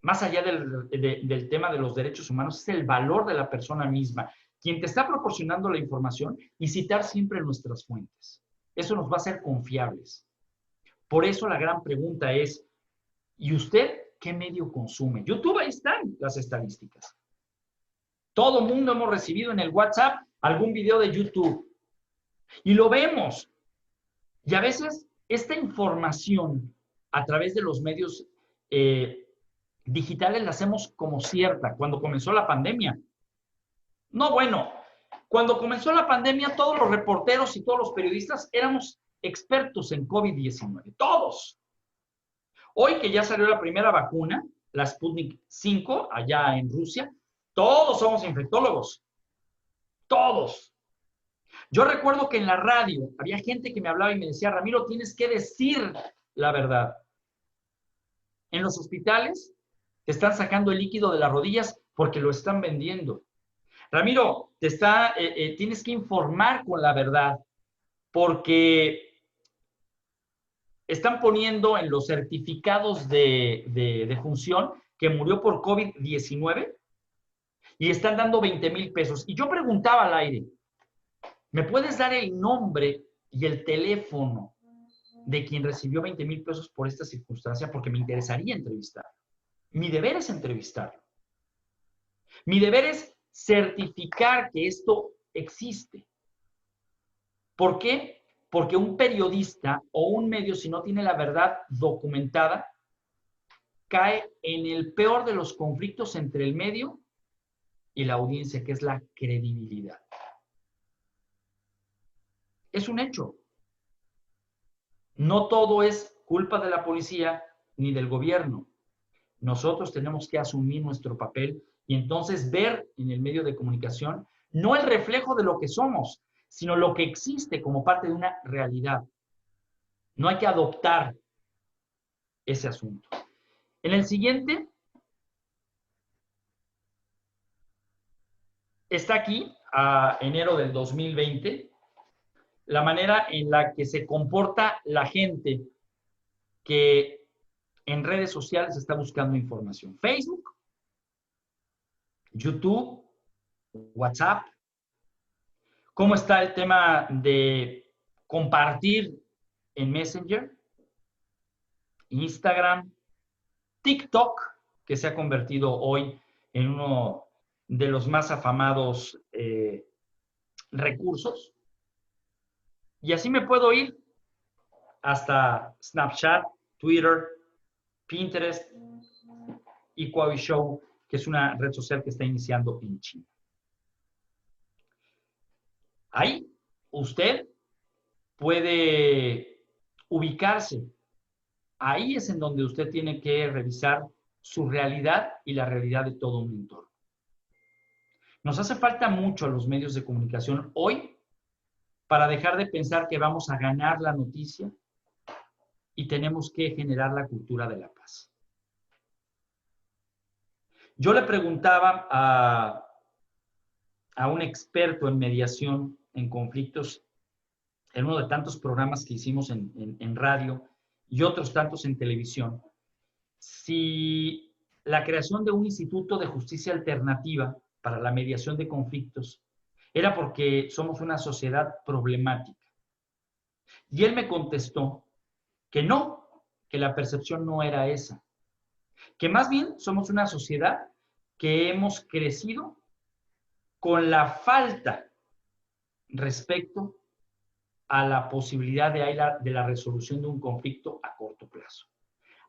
Más allá del tema de los derechos humanos, es el valor de la persona misma, quien te está proporcionando la información y citar siempre nuestras fuentes. Eso nos va a hacer confiables. Por eso la gran pregunta es, ¿y usted qué medio consume? YouTube, ahí están las estadísticas. Todo mundo hemos recibido en el WhatsApp algún video de YouTube. Y lo vemos. Y a veces esta información a través de los medios digitales la hacemos como cierta. Cuando comenzó la pandemia. No, bueno, cuando comenzó la pandemia todos los reporteros y todos los periodistas éramos expertos en COVID-19. Todos. Hoy que ya salió la primera vacuna, la Sputnik 5, allá en Rusia, todos somos infectólogos. Todos. Yo recuerdo que en la radio había gente que me hablaba y me decía, Ramiro, tienes que decir la verdad. En los hospitales te están sacando el líquido de las rodillas porque lo están vendiendo. Ramiro, tienes que informar con la verdad porque están poniendo en los certificados de función que murió por COVID-19 y están dando 20,000 pesos. Y yo preguntaba al aire, ¿me puedes dar el nombre y el teléfono de quien recibió 20,000 pesos por esta circunstancia? Porque me interesaría entrevistarlo. Mi deber es entrevistarlo. Mi deber es certificar que esto existe. ¿Por qué? Porque un periodista o un medio, si no tiene la verdad documentada, cae en el peor de los conflictos entre el medio y la audiencia, que es la credibilidad. Es un hecho. No todo es culpa de la policía ni del gobierno. Nosotros tenemos que asumir nuestro papel y entonces ver en el medio de comunicación no el reflejo de lo que somos, sino lo que existe como parte de una realidad. No hay que adoptar ese asunto. En el siguiente, está aquí, a enero del 2020, la manera en la que se comporta la gente que en redes sociales está buscando información. Facebook, YouTube, WhatsApp. ¿Cómo está el tema de compartir en Messenger? Instagram, TikTok, que se ha convertido hoy en uno de los más afamados recursos. Y así me puedo ir hasta Snapchat, Twitter, Pinterest y Huawei Show, que es una red social que está iniciando en China. Ahí usted puede ubicarse. Ahí es en donde usted tiene que revisar su realidad y la realidad de todo un entorno. Nos hace falta mucho a los medios de comunicación hoy para dejar de pensar que vamos a ganar la noticia y tenemos que generar la cultura de la paz. Yo le preguntaba a un experto en mediación en conflictos en uno de tantos programas que hicimos en radio y otros tantos en televisión, si la creación de un instituto de justicia alternativa para la mediación de conflictos era porque somos una sociedad problemática. Y él me contestó que no, que la percepción no era esa, que más bien somos una sociedad que hemos crecido con la falta respecto a la posibilidad de la resolución de un conflicto a corto plazo.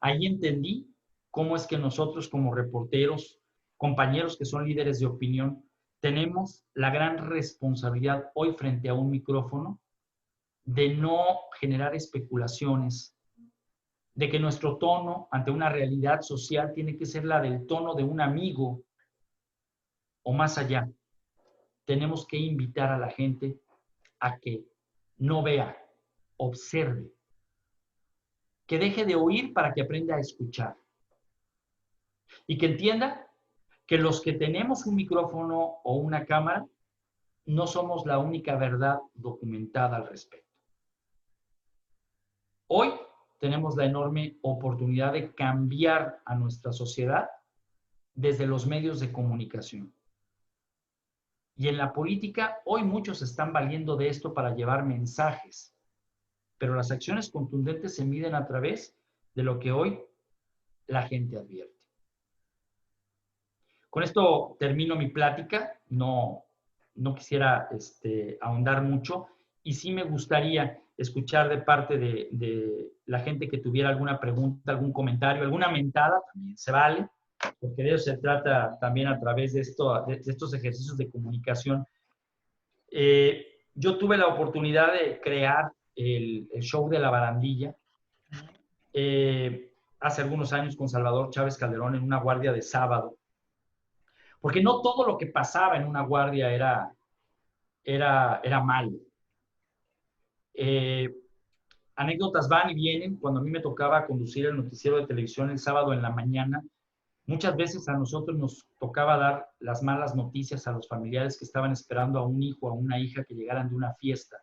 Ahí entendí cómo es que nosotros como reporteros, compañeros que son líderes de opinión, tenemos la gran responsabilidad hoy frente a un micrófono de no generar especulaciones, de que nuestro tono ante una realidad social tiene que ser la del tono de un amigo o más allá. Tenemos que invitar a la gente a que no vea, observe, que deje de oír para que aprenda a escuchar y que entienda que los que tenemos un micrófono o una cámara no somos la única verdad documentada al respecto. Hoy tenemos la enorme oportunidad de cambiar a nuestra sociedad desde los medios de comunicación. Y en la política, hoy muchos están valiendo de esto para llevar mensajes, pero las acciones contundentes se miden a través de lo que hoy la gente advierte. Con esto termino mi plática, no quisiera ahondar mucho y sí me gustaría escuchar de parte de la gente que tuviera alguna pregunta, algún comentario, alguna mentada, también se vale, porque de eso se trata también a través de estos ejercicios de comunicación. Yo tuve la oportunidad de crear el show de la barandilla hace algunos años con Salvador Chávez Calderón en una guardia de sábado, porque no todo lo que pasaba en una guardia era malo. Anécdotas van y vienen. Cuando a mí me tocaba conducir el noticiero de televisión el sábado en la mañana, muchas veces a nosotros nos tocaba dar las malas noticias a los familiares que estaban esperando a un hijo o a una hija que llegaran de una fiesta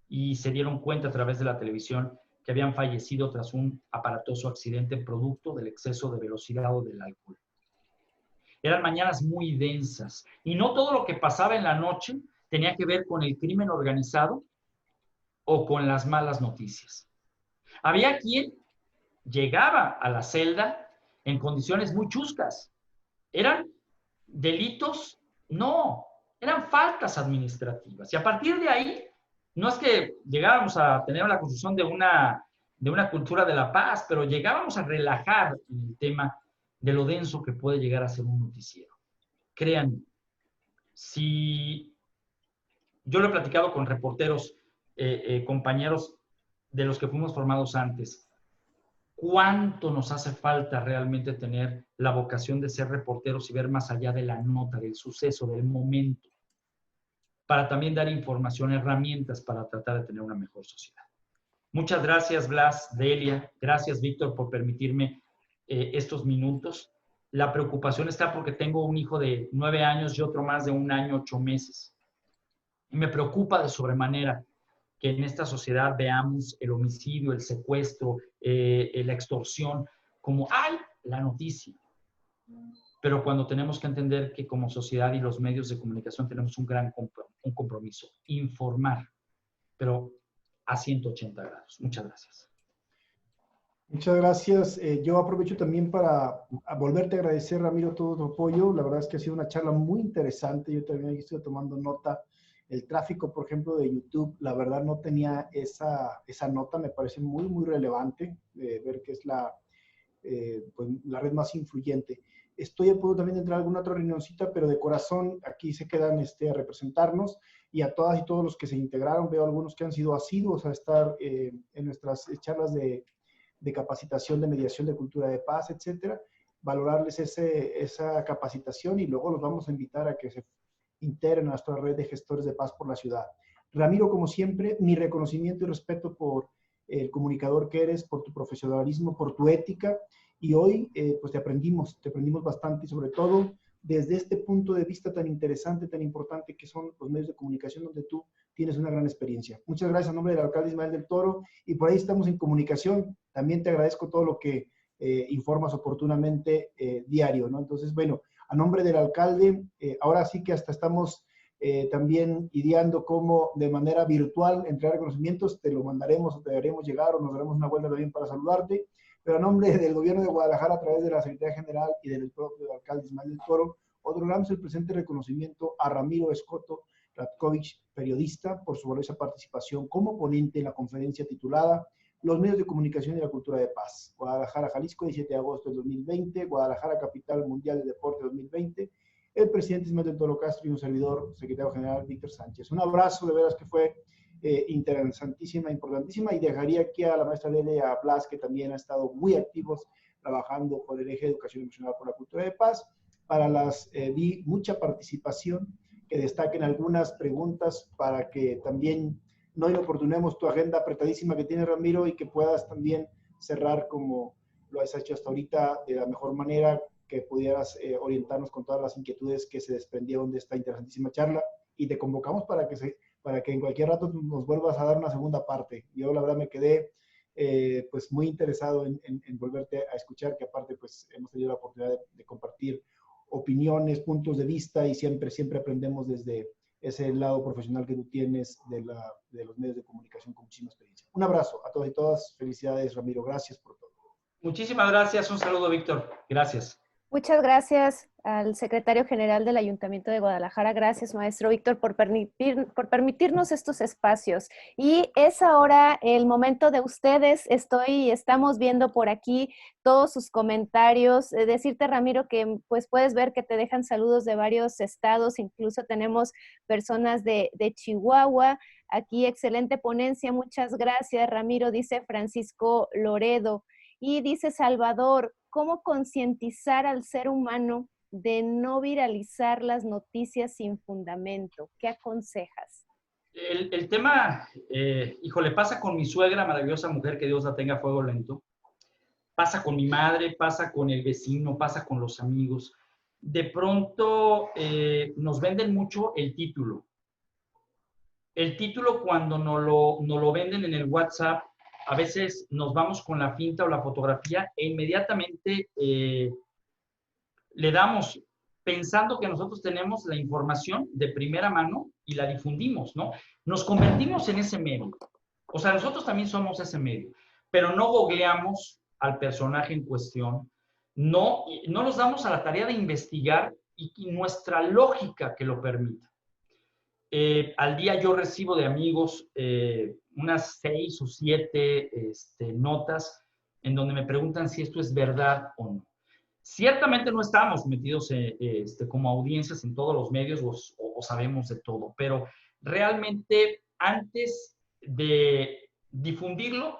y se dieron cuenta a través de la televisión que habían fallecido tras un aparatoso accidente producto del exceso de velocidad o del alcohol. Eran mañanas muy densas y no todo lo que pasaba en la noche tenía que ver con el crimen organizado o con las malas noticias. Había quien llegaba a la celda en condiciones muy chuscas. ¿Eran delitos? No, eran faltas administrativas. Y a partir de ahí, no es que llegáramos a tener la construcción de una cultura de la paz, pero llegábamos a relajar el tema de lo denso que puede llegar a ser un noticiero. Créanme, si yo lo he platicado con reporteros, compañeros de los que fuimos formados antes, ¿cuánto nos hace falta realmente tener la vocación de ser reporteros y ver más allá de la nota, del suceso, del momento, para también dar información, herramientas para tratar de tener una mejor sociedad? Muchas gracias, Blas, Delia. Gracias, Víctor, por permitirme estos minutos. La preocupación está porque tengo un hijo de 9 años y otro más de 1 año, 8 meses. Y me preocupa de sobremanera que en esta sociedad veamos el homicidio, el secuestro, la extorsión, como ¡ay! La noticia. Pero cuando tenemos que entender que como sociedad y los medios de comunicación tenemos un gran compromiso, informar, pero a 180 grados. Muchas gracias. Muchas gracias. Yo aprovecho también para volverte a agradecer, Ramiro, todo tu apoyo. La verdad es que ha sido una charla muy interesante. Yo también estoy tomando nota. El tráfico, por ejemplo, de YouTube, la verdad no tenía esa nota. Me parece muy, muy relevante ver que es pues, la red más influyente. Estoy a punto también de entrar a alguna otra reunioncita, pero de corazón aquí se quedan a representarnos, y a todas y todos los que se integraron. Veo algunos que han sido asiduos a estar en nuestras charlas de capacitación, de mediación, de cultura de paz, etcétera. Valorarles esa capacitación y luego los vamos a invitar a que se integren a nuestra red de gestores de paz por la ciudad. Ramiro, como siempre, mi reconocimiento y respeto por el comunicador que eres, por tu profesionalismo, por tu ética. Y hoy, pues te aprendimos bastante, y sobre todo desde este punto de vista tan interesante, tan importante que son los medios de comunicación, donde tú tienes una gran experiencia. Muchas gracias a nombre del alcalde Ismael del Toro, y por ahí estamos en comunicación. También te agradezco todo lo que informas oportunamente diario, ¿no? Entonces, bueno, a nombre del alcalde, ahora sí que hasta estamos también ideando cómo de manera virtual entregar reconocimientos, te lo mandaremos o te haremos llegar o nos daremos una vuelta también para saludarte, pero a nombre del gobierno de Guadalajara, a través de la Secretaría General y del propio alcalde Ismael del Toro, otorgamos el presente reconocimiento a Ramiro Escoto Ratkovich, periodista, por su valiosa participación como ponente en la conferencia titulada Los medios de comunicación y la cultura de paz. Guadalajara, Jalisco, 17 de agosto del 2020, Guadalajara, capital mundial del deporte 2020, el presidente Ismael del Toro Castro y un servidor, secretario general Víctor Sánchez. Un abrazo, de veras que fue interesantísima, importantísima, y dejaría aquí a la maestra Lele y a Blas, que también ha estado muy activos trabajando por el eje de educación emocional por la cultura de paz. Para las, vi mucha participación, que destaquen algunas preguntas para que también no inoportunemos tu agenda apretadísima que tiene Ramiro y que puedas también cerrar como lo has hecho hasta ahorita de la mejor manera, que pudieras orientarnos con todas las inquietudes que se desprendieron de esta interesantísima charla, y te convocamos para que en cualquier rato nos vuelvas a dar una segunda parte. Yo la verdad me quedé pues muy interesado en volverte a escuchar, que aparte pues hemos tenido la oportunidad de compartir opiniones, puntos de vista, y siempre aprendemos desde ese lado profesional que tú tienes de los medios de comunicación con muchísima experiencia. Un abrazo a todos y todas. Felicidades, Ramiro. Gracias por todo. Muchísimas gracias. Un saludo, Víctor. Gracias. Muchas gracias al secretario general del Ayuntamiento de Guadalajara. Gracias, maestro Víctor, por permitirnos estos espacios. Y es ahora el momento de ustedes. Estamos viendo por aquí todos sus comentarios. Decirte, Ramiro, que pues puedes ver que te dejan saludos de varios estados. Incluso tenemos personas de Chihuahua. Aquí, excelente ponencia. Muchas gracias, Ramiro, dice Francisco Loredo. Y dice Salvador, ¿cómo concientizar al ser humano de no viralizar las noticias sin fundamento? ¿Qué aconsejas? El tema, híjole, pasa con mi suegra, maravillosa mujer, que Dios la tenga a fuego lento. Pasa con mi madre, pasa con el vecino, pasa con los amigos. De pronto nos venden mucho el título. El título, cuando nos lo venden en el WhatsApp, a veces nos vamos con la finta o la fotografía e inmediatamente le damos, pensando que nosotros tenemos la información de primera mano y la difundimos, ¿no? Nos convertimos en ese medio. O sea, nosotros también somos ese medio, pero no googleamos al personaje en cuestión, no nos damos a la tarea de investigar y nuestra lógica que lo permita. Al día yo recibo de amigos unas 6 o 7 notas en donde me preguntan si esto es verdad o no. Ciertamente no estamos metidos como audiencias en todos los medios o sabemos de todo, pero realmente antes de difundirlo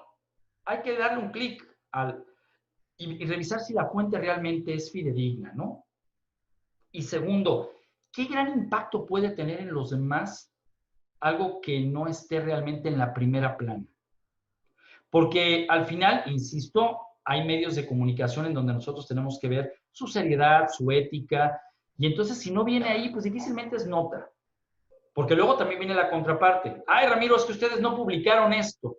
hay que darle un clic y revisar si la fuente realmente es fidedigna, ¿no? Y segundo, ¿qué gran impacto puede tener en los demás algo que no esté realmente en la primera plana? Porque al final, insisto, hay medios de comunicación en donde nosotros tenemos que ver su seriedad, su ética, y entonces si no viene ahí, pues difícilmente es nota. Porque luego también viene la contraparte. Ay, Ramiro, es que ustedes no publicaron esto.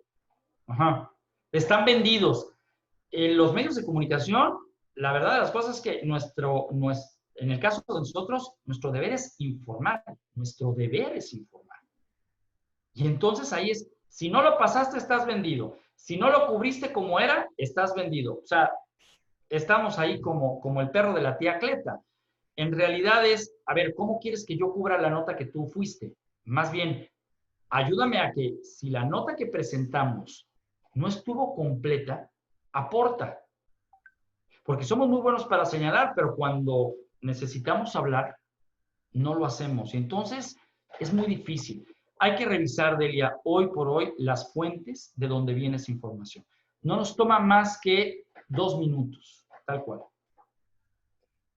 Ajá. Están vendidos. En los medios de comunicación, la verdad de las cosas es que en el caso de nosotros, nuestro deber es informar. Nuestro deber es informar. Y entonces ahí es, si no lo pasaste, estás vendido. Si no lo cubriste como era, estás vendido. O sea, estamos ahí como el perro de la tía Cleta. En realidad es, a ver, ¿cómo quieres que yo cubra la nota que tú fuiste? Más bien, ayúdame a que si la nota que presentamos no estuvo completa, aporta. Porque somos muy buenos para señalar, pero cuando necesitamos hablar, no lo hacemos. Y entonces es muy difícil. Hay que revisar, Delia, hoy por hoy, las fuentes de donde viene esa información. No nos toma más que 2 minutos, tal cual.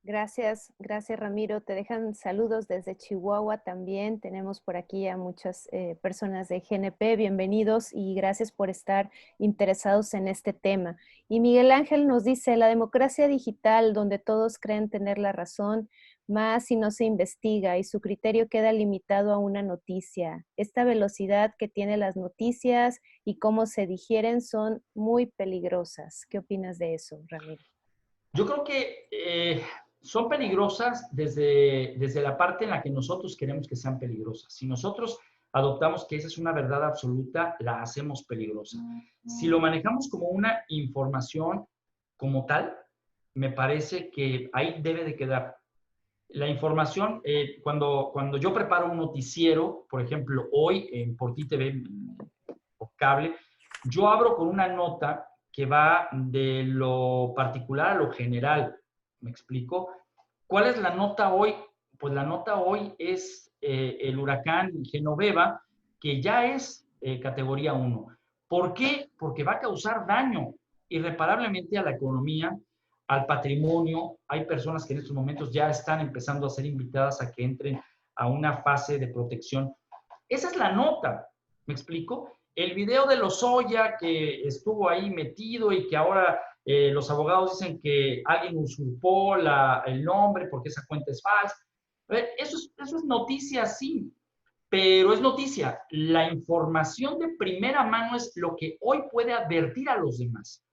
Gracias, gracias Ramiro. Te dejan saludos desde Chihuahua también. Tenemos por aquí a muchas personas de GNP. Bienvenidos y gracias por estar interesados en este tema. Y Miguel Ángel nos dice, la democracia digital donde todos creen tener la razón, más si no se investiga y su criterio queda limitado a una noticia. Esta velocidad que tienen las noticias y cómo se digieren son muy peligrosas. ¿Qué opinas de eso, Ramiro? Yo creo que son peligrosas desde la parte en la que nosotros queremos que sean peligrosas. Si nosotros adoptamos que esa es una verdad absoluta, la hacemos peligrosa. Si lo manejamos como una información como tal, me parece que ahí debe de quedar. La información, cuando yo preparo un noticiero, por ejemplo, hoy en Por Ti TV o cable, yo abro con una nota que va de lo particular a lo general. ¿Me explico? ¿Cuál es la nota hoy? Pues la nota hoy es el huracán Genoveva, que ya es categoría 1. ¿Por qué? Porque va a causar daño irreparablemente a la economía, al patrimonio. Hay personas que en estos momentos ya están empezando a ser invitadas a que entren a una fase de protección. Esa es la nota, ¿me explico? El video de Lozoya que estuvo ahí metido y que ahora los abogados dicen que alguien usurpó el nombre porque esa cuenta es falsa. Eso es noticia, sí, pero es noticia. La información de primera mano es lo que hoy puede advertir a los demás.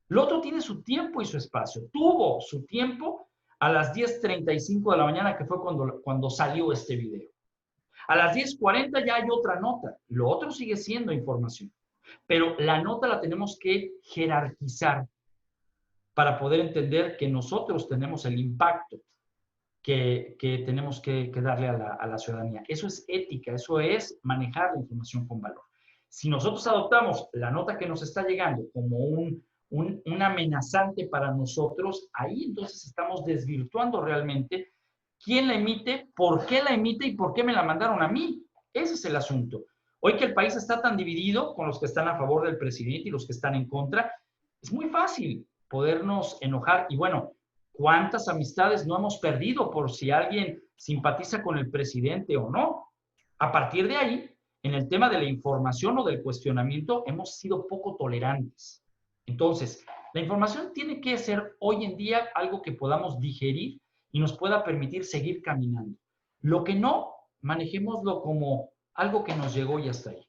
Lo otro tiene su tiempo y su espacio. Tuvo su tiempo a las 10:35 de la mañana, que fue cuando salió este video. A las 10:40 ya hay otra nota. Lo otro sigue siendo información. Pero la nota la tenemos que jerarquizar para poder entender que nosotros tenemos el impacto que tenemos que darle a la ciudadanía. Eso es ética, eso es manejar la información con valor. Si nosotros adoptamos la nota que nos está llegando como un amenazante para nosotros, ahí entonces estamos desvirtuando realmente quién la emite, por qué la emite y por qué me la mandaron a mí. Ese es el asunto. Hoy que el país está tan dividido con los que están a favor del presidente y los que están en contra, es muy fácil podernos enojar. Y bueno, ¿cuántas amistades no hemos perdido por si alguien simpatiza con el presidente o no? A partir de ahí, en el tema de la información o del cuestionamiento, hemos sido poco tolerantes. Entonces, la información tiene que ser hoy en día algo que podamos digerir y nos pueda permitir seguir caminando. Lo que no, manejémoslo como algo que nos llegó y hasta ahí.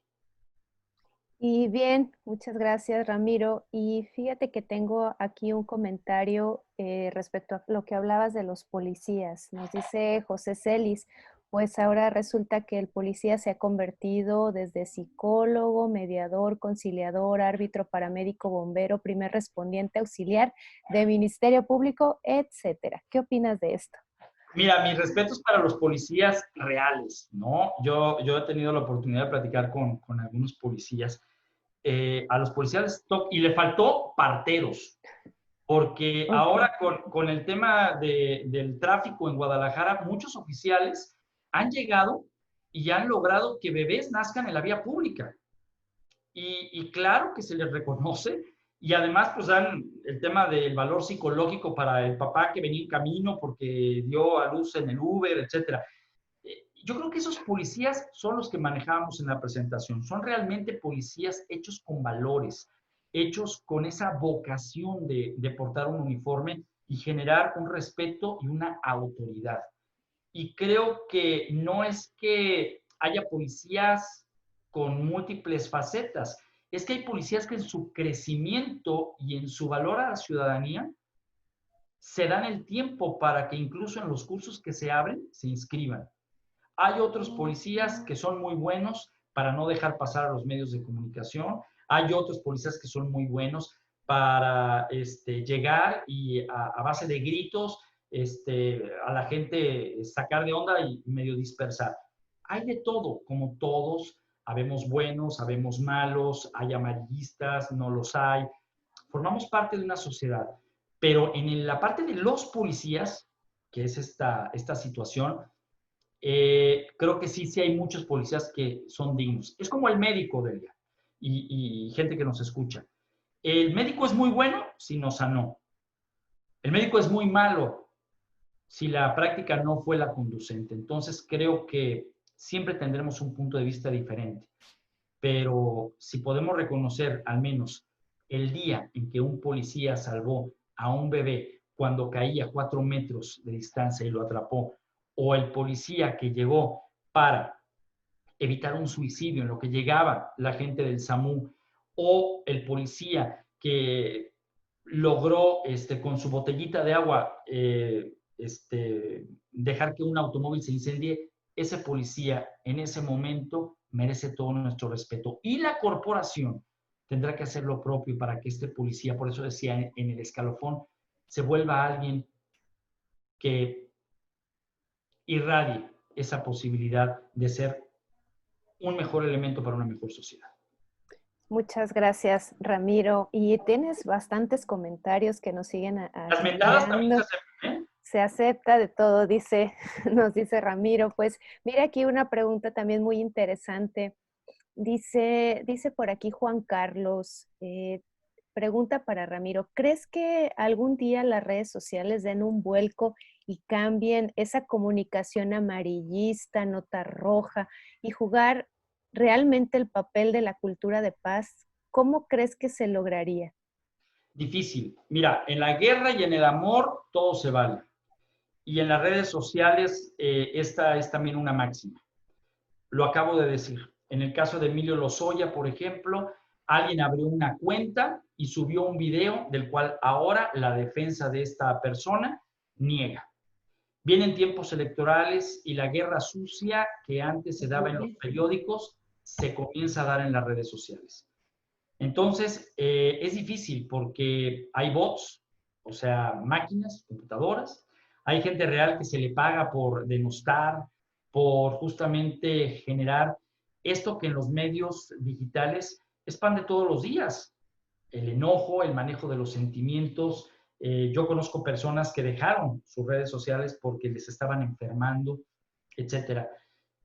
Y bien, muchas gracias Ramiro. Y fíjate que tengo aquí un comentario respecto a lo que hablabas de los policías. Nos dice José Celis, pues ahora resulta que el policía se ha convertido desde psicólogo, mediador, conciliador, árbitro, paramédico, bombero, primer respondiente, auxiliar de Ministerio Público, etcétera. ¿Qué opinas de esto? Mira, mis respetos para los policías reales, ¿no? Yo he tenido la oportunidad de platicar con algunos policías. A los policías y le faltó parteros, porque Okay. ahora con el tema del tráfico en Guadalajara, muchos oficiales han llegado y han logrado que bebés nazcan en la vía pública. Y claro que se les reconoce, y además pues dan el tema del valor psicológico para el papá que venía en camino porque dio a luz en el Uber, etcétera. Yo creo que esos policías son los que manejábamos en la presentación. Son realmente policías hechos con valores, hechos con esa vocación de portar un uniforme y generar un respeto y una autoridad. Y creo que no es que haya policías con múltiples facetas, es que hay policías que en su crecimiento y en su valor a la ciudadanía se dan el tiempo para que incluso en los cursos que se abren se inscriban. Hay otros policías que son muy buenos para no dejar pasar a los medios de comunicación. Hay otros policías que son muy buenos para llegar y a base de gritos a la gente sacar de onda y medio dispersar. Hay de todo, como todos. Habemos buenos, habemos malos, hay amarillistas, no los hay. Formamos parte de una sociedad. Pero en la parte de los policías, que es esta situación, creo que sí hay muchos policías que son dignos. Es como el médico, Delia, y gente que nos escucha. El médico es muy bueno si nos sanó. El médico es muy malo si la práctica no fue la conducente. Entonces, creo que siempre tendremos un punto de vista diferente. Pero si podemos reconocer al menos el día en que un policía salvó a un bebé cuando caía a 4 metros de distancia y lo atrapó, o el policía que llegó para evitar un suicidio en lo que llegaba la gente del SAMU, o el policía que logró con su botellita de agua dejar que un automóvil se incendie, ese policía en ese momento merece todo nuestro respeto. Y la corporación tendrá que hacer lo propio para que este policía, por eso decía en el escalafón, se vuelva alguien que irradie esa posibilidad de ser un mejor elemento para una mejor sociedad. Muchas gracias, Ramiro. Y tienes bastantes comentarios que nos siguen Las mentadas también se aceptan, ¿eh? Se acepta de todo, dice, nos dice Ramiro. Pues mira aquí una pregunta también muy interesante. Dice por aquí Juan Carlos, pregunta para Ramiro, ¿crees que algún día las redes sociales den un vuelco y cambien esa comunicación amarillista, nota roja, y jugar realmente el papel de la cultura de paz? ¿Cómo crees que se lograría? Difícil. Mira, en la guerra y en el amor todo se vale. Y en las redes sociales esta es también una máxima. Lo acabo de decir. En el caso de Emilio Lozoya, por ejemplo, alguien abrió una cuenta y subió un video del cual ahora la defensa de esta persona niega. Vienen tiempos electorales y la guerra sucia que antes se daba en los periódicos se comienza a dar en las redes sociales. Entonces, es difícil porque hay bots, o sea, máquinas, computadoras, hay gente real que se le paga por denostar, por justamente generar esto que en los medios digitales es pan de todos los días. El enojo, el manejo de los sentimientos. Yo conozco personas que dejaron sus redes sociales porque les estaban enfermando, etc.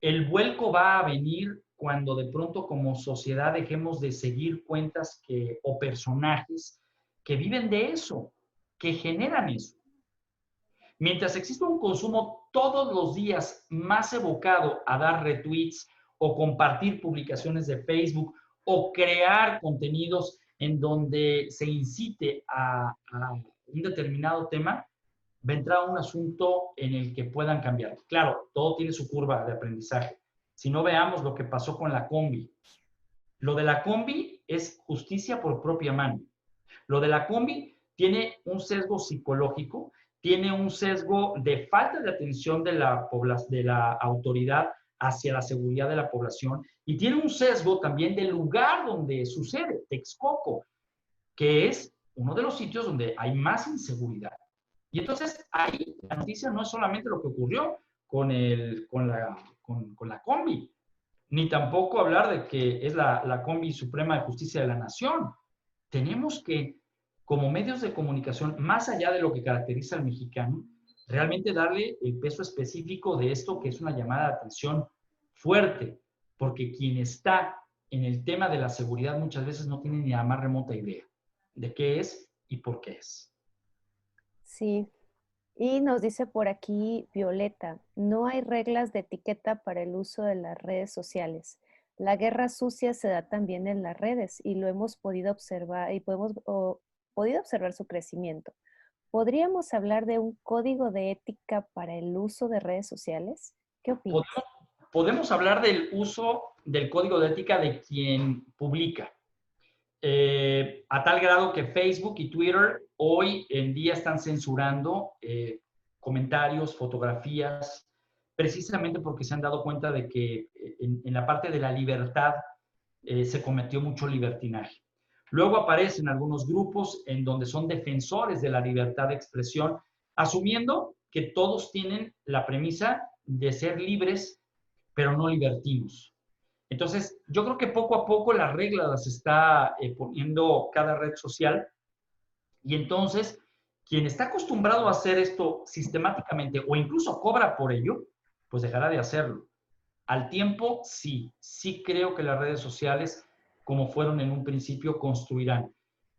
El vuelco va a venir cuando de pronto como sociedad dejemos de seguir cuentas o personajes que viven de eso, que generan eso. Mientras exista un consumo todos los días más evocado a dar retweets o compartir publicaciones de Facebook o crear contenidos en donde se incite a un determinado tema, vendrá un asunto en el que puedan cambiar. Claro, todo tiene su curva de aprendizaje. Si no, veamos lo que pasó con la combi. Lo de la combi es justicia por propia mano. Lo de la combi tiene un sesgo psicológico, tiene un sesgo de falta de atención de la autoridad hacia la seguridad de la población y tiene un sesgo también del lugar donde sucede, Texcoco, que es uno de los sitios donde hay más inseguridad. Y entonces ahí la noticia no es solamente lo que ocurrió con la combi, ni tampoco hablar de que es la combi suprema de justicia de la nación. Tenemos que, como medios de comunicación, más allá de lo que caracteriza al mexicano, realmente darle el peso específico de esto que es una llamada de atención fuerte, porque quien está en el tema de la seguridad muchas veces no tiene ni la más remota idea de qué es y por qué es. Sí, y nos dice por aquí Violeta, no hay reglas de etiqueta para el uso de las redes sociales. La guerra sucia se da también en las redes y lo hemos podido observar y podido observar su crecimiento. ¿Podríamos hablar de un código de ética para el uso de redes sociales? ¿Qué opinas? Podemos hablar del uso del código de ética de quien publica. A tal grado que Facebook y Twitter hoy en día están censurando comentarios, fotografías, precisamente porque se han dado cuenta de que en la parte de la libertad se cometió mucho libertinaje. Luego aparecen algunos grupos en donde son defensores de la libertad de expresión, asumiendo que todos tienen la premisa de ser libres, pero no libertinos. Entonces, yo creo que poco a poco las reglas las está poniendo cada red social y entonces quien está acostumbrado a hacer esto sistemáticamente o incluso cobra por ello, pues dejará de hacerlo. Al tiempo, sí creo que las redes sociales, como fueron en un principio, construirán.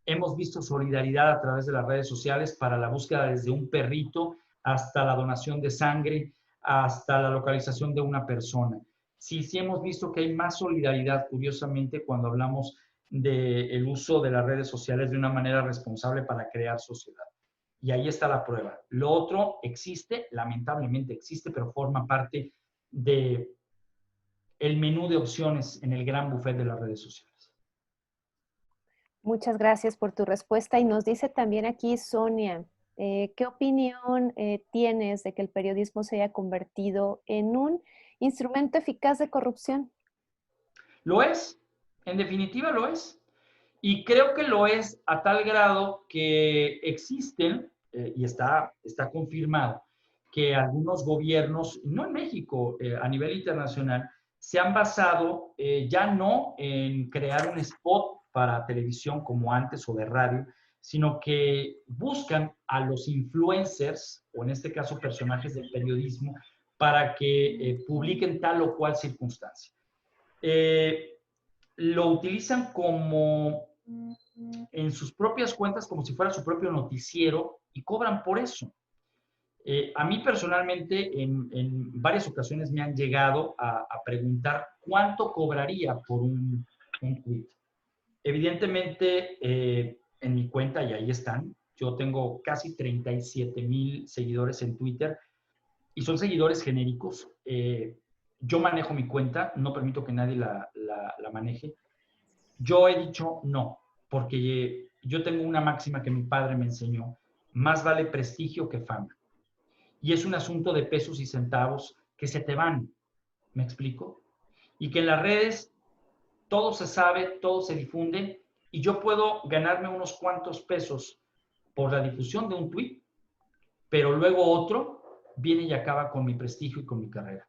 Hemos visto solidaridad a través de las redes sociales para la búsqueda desde un perrito hasta la donación de sangre, hasta la localización de una persona. Sí, sí hemos visto que hay más solidaridad, curiosamente, cuando hablamos del uso de las redes sociales de una manera responsable para crear sociedad. Y ahí está la prueba. Lo otro existe, lamentablemente existe, pero forma parte del menú de opciones en el gran buffet de las redes sociales. Muchas gracias por tu respuesta. Y nos dice también aquí Sonia, ¿qué opinión tienes de que el periodismo se haya convertido en un instrumento eficaz de corrupción? Lo es, en definitiva lo es. Y creo que lo es a tal grado que existen, y está confirmado, que algunos gobiernos, no en México, a nivel internacional, se han basado ya no en crear un spot para televisión como antes o de radio, sino que buscan a los influencers, o en este caso personajes del periodismo, para que publiquen tal o cual circunstancia. Lo utilizan como en sus propias cuentas, como si fuera su propio noticiero, y cobran por eso. A mí personalmente en varias ocasiones me han llegado a preguntar cuánto cobraría por un tweet. Evidentemente, en mi cuenta, y ahí están, yo tengo casi 37,000 seguidores en Twitter, y son seguidores genéricos. Yo manejo mi cuenta, no permito que nadie la maneje. Yo he dicho no, porque yo tengo una máxima que mi padre me enseñó: más vale prestigio que fama. Y es un asunto de pesos y centavos que se te van, ¿me explico? Y que en las redes todo se sabe, todo se difunde, y yo puedo ganarme unos cuantos pesos por la difusión de un tuit, pero luego otro viene y acaba con mi prestigio y con mi carrera.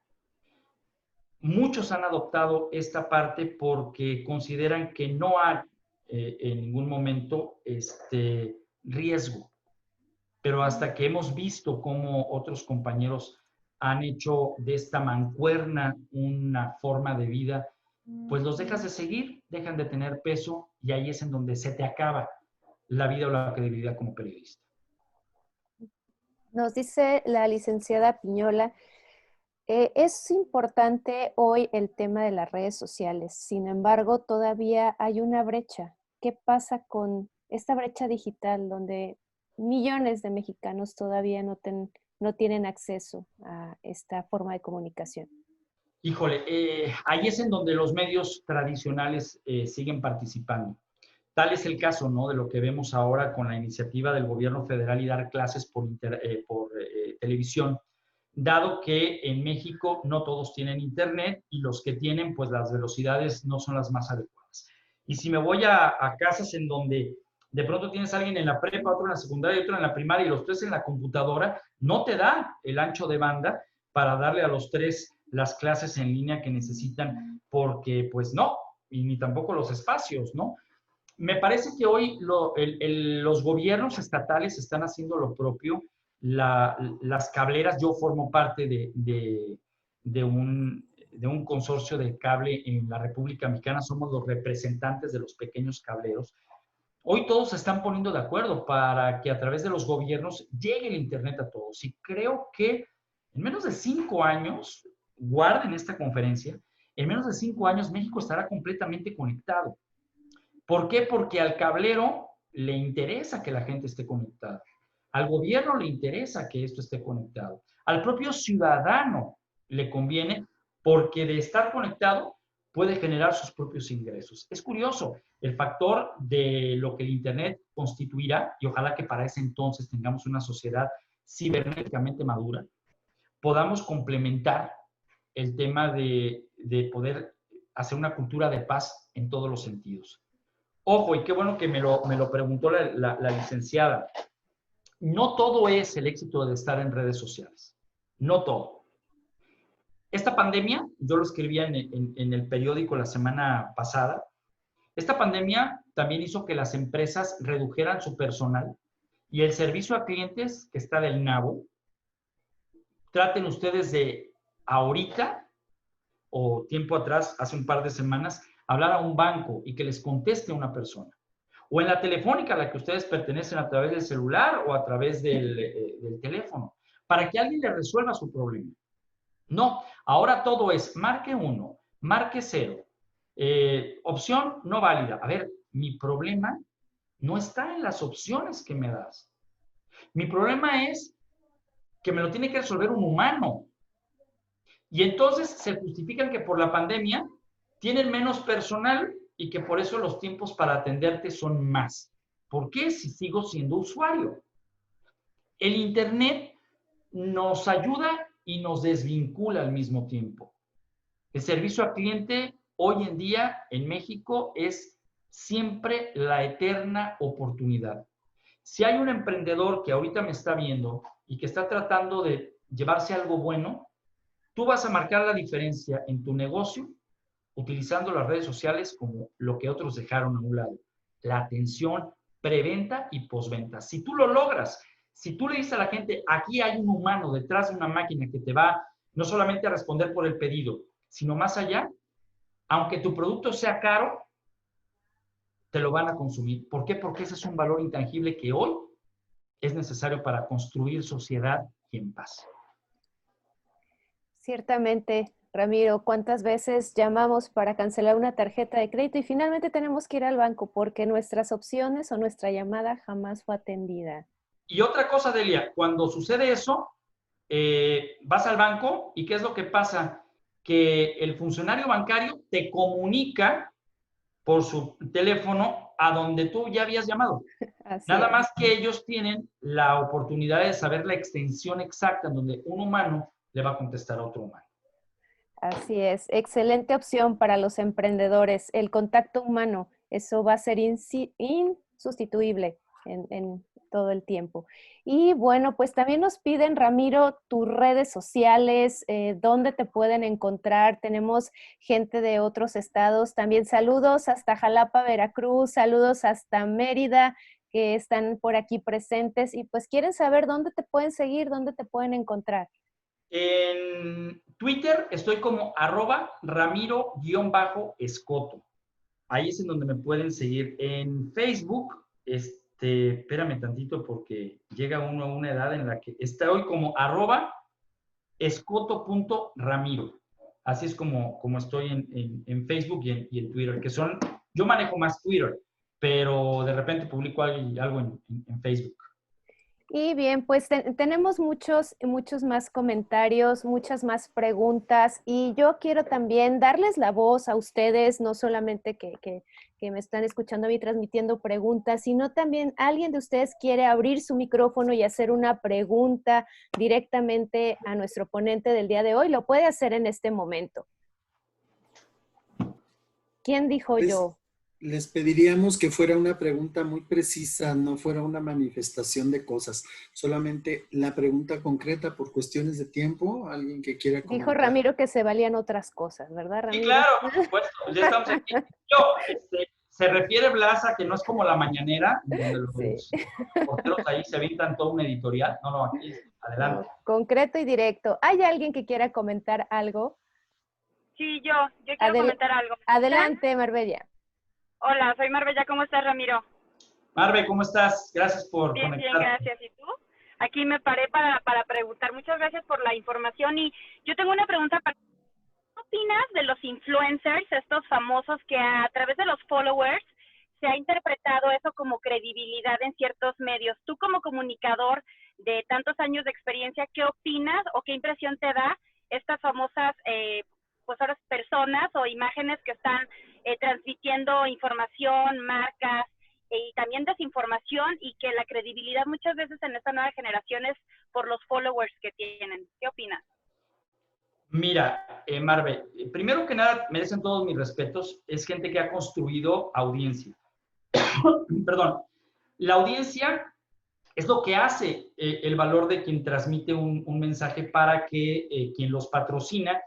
Muchos han adoptado esta parte porque consideran que no hay en ningún momento riesgo. Pero hasta que hemos visto cómo otros compañeros han hecho de esta mancuerna una forma de vida, pues los dejas de seguir, dejan de tener peso, y ahí es en donde se te acaba la vida o la credibilidad como periodista. Nos dice la licenciada Piñola, es importante hoy el tema de las redes sociales, sin embargo, todavía hay una brecha. ¿Qué pasa con esta brecha digital donde millones de mexicanos todavía no tienen acceso a esta forma de comunicación? Híjole, ahí es en donde los medios tradicionales siguen participando. Tal es el caso, ¿no?, de lo que vemos ahora con la iniciativa del gobierno federal y dar clases por televisión, dado que en México no todos tienen internet, y los que tienen, pues las velocidades no son las más adecuadas. Y si me voy a casas en donde de pronto tienes a alguien en la prepa, otro en la secundaria y otro en la primaria, y los tres en la computadora, no te da el ancho de banda para darle a los tres las clases en línea que necesitan, porque pues no, y ni tampoco los espacios, ¿no? Me parece que hoy los gobiernos estatales están haciendo lo propio. Las cableras, yo formo parte de un consorcio de cable en la República Mexicana, somos los representantes de los pequeños cableros. Hoy todos se están poniendo de acuerdo para que a través de los gobiernos llegue el internet a todos. Y creo que en menos de 5 años, guarden esta conferencia, en menos de 5 años México estará completamente conectado. ¿Por qué? Porque al cablero le interesa que la gente esté conectada. Al gobierno le interesa que esto esté conectado. Al propio ciudadano le conviene, porque de estar conectado puede generar sus propios ingresos. Es curioso el factor de lo que el internet constituirá, y ojalá que para ese entonces tengamos una sociedad cibernéticamente madura, podamos complementar el tema de poder hacer una cultura de paz en todos los sentidos. Ojo, y qué bueno que me lo preguntó la licenciada. No todo es el éxito de estar en redes sociales. No todo. Esta pandemia, yo lo escribía en el periódico la semana pasada, esta pandemia también hizo que las empresas redujeran su personal, y el servicio a clientes, que está del nabo. Traten ustedes de ahorita, o tiempo atrás, hace un par de semanas, hablar a un banco y que les conteste una persona. O en la telefónica a la que ustedes pertenecen a través del celular o a través del teléfono. para que alguien le resuelva su problema. No, ahora todo es marque 1, marque 0, opción no válida. A ver, mi problema no está en las opciones que me das. Mi problema es que me lo tiene que resolver un humano. Y entonces se justifican que por la pandemia tienen menos personal y que por eso los tiempos para atenderte son más. ¿Por qué? Si sigo siendo usuario. El Internet nos ayuda y nos desvincula al mismo tiempo. El servicio al cliente hoy en día en México es siempre la eterna oportunidad. Si hay un emprendedor que ahorita me está viendo y que está tratando de llevarse algo bueno, tú vas a marcar la diferencia en tu negocio utilizando las redes sociales como lo que otros dejaron a un lado. La atención preventa y postventa. Si tú lo logras, si tú le dices a la gente, aquí hay un humano detrás de una máquina que te va no solamente a responder por el pedido, sino más allá, aunque tu producto sea caro, te lo van a consumir. ¿Por qué? Porque ese es un valor intangible que hoy es necesario para construir sociedad y en paz. Ciertamente, Ramiro, ¿cuántas veces llamamos para cancelar una tarjeta de crédito y finalmente tenemos que ir al banco porque nuestras opciones o nuestra llamada jamás fue atendida? Y otra cosa, Delia, cuando sucede eso, vas al banco y ¿qué es lo que pasa? Que el funcionario bancario te comunica por su teléfono a donde tú ya habías llamado. Así Nada es. más que ellos tienen la oportunidad de saber la extensión exacta en donde un humano le va a contestar a otro humano. Así es, excelente opción para los emprendedores. El contacto humano, eso va a ser insustituible en todo el tiempo. Y bueno, pues también nos piden, Ramiro, tus redes sociales, dónde te pueden encontrar. Tenemos gente de otros estados. También saludos hasta Jalapa, Veracruz, saludos hasta Mérida, que están por aquí presentes y pues quieren saber dónde te pueden seguir, dónde te pueden encontrar. En Twitter estoy como @Ramiro_Escoto. Ahí es en donde me pueden seguir. En Facebook, espérame tantito porque llega uno a una edad en la que estoy como @escoto.ramiro. Así es como estoy en Facebook y en Twitter, que son, yo manejo más Twitter, pero de repente publico algo en Facebook. Y bien, pues tenemos muchos más comentarios, muchas más preguntas y yo quiero también darles la voz a ustedes, no solamente que me están escuchando a mí transmitiendo preguntas, sino también alguien de ustedes quiere abrir su micrófono y hacer una pregunta directamente a nuestro ponente del día de hoy, lo puede hacer en este momento. ¿Quién dijo yo? Les pediríamos que fuera una pregunta muy precisa, no fuera una manifestación de cosas, solamente la pregunta concreta por cuestiones de tiempo, alguien que quiera comentar. Dijo Ramiro que se valían otras cosas, ¿verdad, Ramiro? Sí, claro, por supuesto, ya estamos aquí. Se refiere Blas a que no es como la mañanera, donde los reporteros ahí se avientan todo un editorial. No, aquí, adelante. No, concreto y directo. ¿Hay alguien que quiera comentar algo? Sí, yo quiero comentar algo. Adelante, Marbella. Hola, soy Marbella. ¿Cómo estás, Ramiro? Marbe, ¿cómo estás? Gracias por conectarte. Bien, gracias. ¿Y tú? Aquí me paré para preguntar. Muchas gracias por la información. Y yo tengo una pregunta para... ¿Qué opinas de los influencers, estos famosos que a través de los followers se ha interpretado eso como credibilidad en ciertos medios? Tú como comunicador de tantos años de experiencia, ¿qué opinas o qué impresión te da estas famosas pues ahora personas o imágenes que están transmitiendo información, marcas y también desinformación y que la credibilidad muchas veces en esta nueva generación es por los followers que tienen? ¿Qué opinas? Mira, Marve, primero que nada, merecen todos mis respetos. Es gente que ha construido audiencia. Perdón. La audiencia es lo que hace el valor de quien transmite un mensaje para que quien los patrocina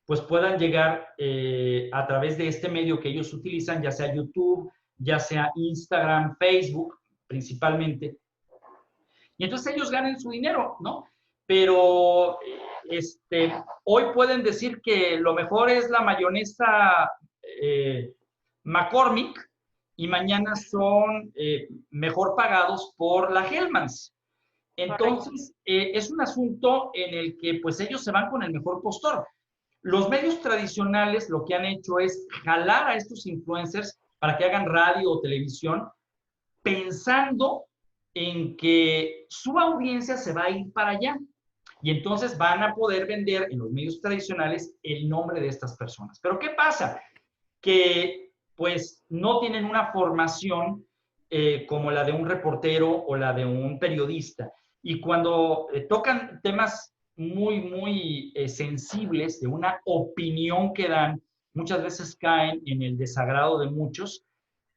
pues puedan llegar a través de este medio que ellos utilizan, ya sea YouTube, ya sea Instagram, Facebook, principalmente. Y entonces ellos ganen su dinero, ¿no? Pero hoy pueden decir que lo mejor es la mayonesa McCormick y mañana son mejor pagados por la Hellmann's. Entonces, es un asunto en el que pues ellos se van con el mejor postor. Los medios tradicionales lo que han hecho es jalar a estos influencers para que hagan radio o televisión pensando en que su audiencia se va a ir para allá. Y entonces van a poder vender en los medios tradicionales el nombre de estas personas. Pero ¿qué pasa? Que pues no tienen una formación como la de un reportero o la de un periodista. Y cuando tocan temas muy sensibles de una opinión que dan, muchas veces caen en el desagrado de muchos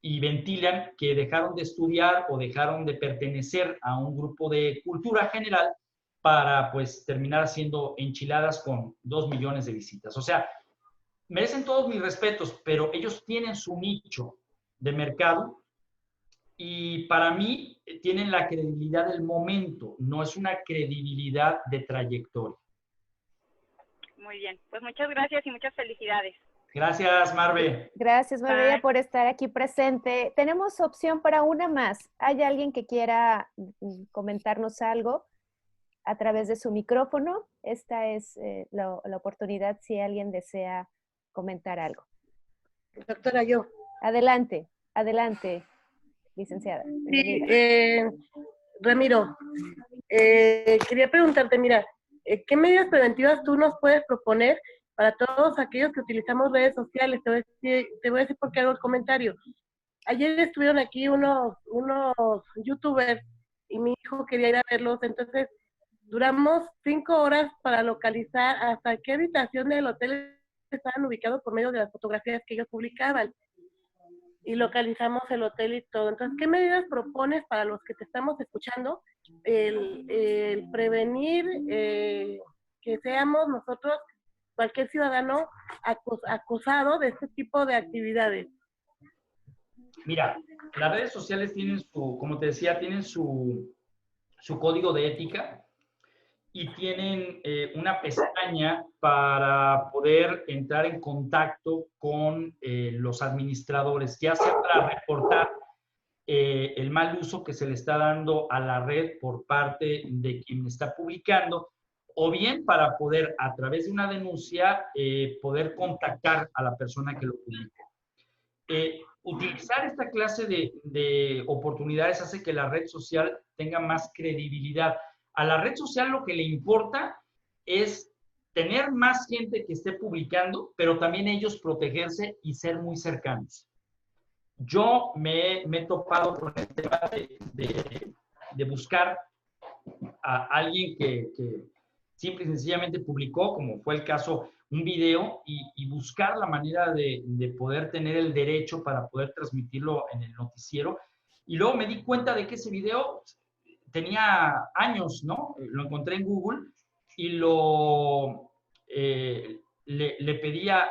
y ventilan que dejaron de estudiar o dejaron de pertenecer a un grupo de cultura general para pues terminar haciendo enchiladas con 2 millones de visitas. O sea, merecen todos mis respetos, pero ellos tienen su nicho de mercado y para mí tienen la credibilidad del momento, no es una credibilidad de trayectoria. Muy bien, pues muchas gracias y muchas felicidades. Gracias, Marve. Gracias, Marbella, por estar aquí presente. Tenemos opción para una más. ¿Hay alguien que quiera comentarnos algo a través de su micrófono? Esta es la oportunidad si alguien desea comentar algo. Doctora, yo. Adelante, licenciada. Sí, Ramiro, quería preguntarte, mira, ¿qué medidas preventivas tú nos puedes proponer para todos aquellos que utilizamos redes sociales? Te voy a decir por qué hago el comentario. Ayer estuvieron aquí unos youtubers y mi hijo quería ir a verlos, entonces duramos 5 horas para localizar hasta qué habitación del hotel estaban ubicados por medio de las fotografías que ellos publicaban. Y localizamos el hotel y todo. Entonces, ¿qué medidas propones para los que te estamos escuchando? El prevenir que seamos nosotros, cualquier ciudadano, acosado de este tipo de actividades. Mira, las redes sociales tienen como te decía, tienen su código de ética y tienen una pestaña para poder entrar en contacto con los administradores, ya sea para reportar el mal uso que se le está dando a la red por parte de quien está publicando, o bien para poder, a través de una denuncia, poder contactar a la persona que lo publicó. Utilizar esta clase de oportunidades hace que la red social tenga más credibilidad. A la red social lo que le importa es tener más gente que esté publicando, pero también ellos protegerse y ser muy cercanos. Yo me he topado con el tema de buscar a alguien que simple y sencillamente publicó, como fue el caso, un video y buscar la manera de poder tener el derecho para poder transmitirlo en el noticiero. Y luego me di cuenta de que ese video tenía años, ¿no? Lo encontré en Google y le pedía,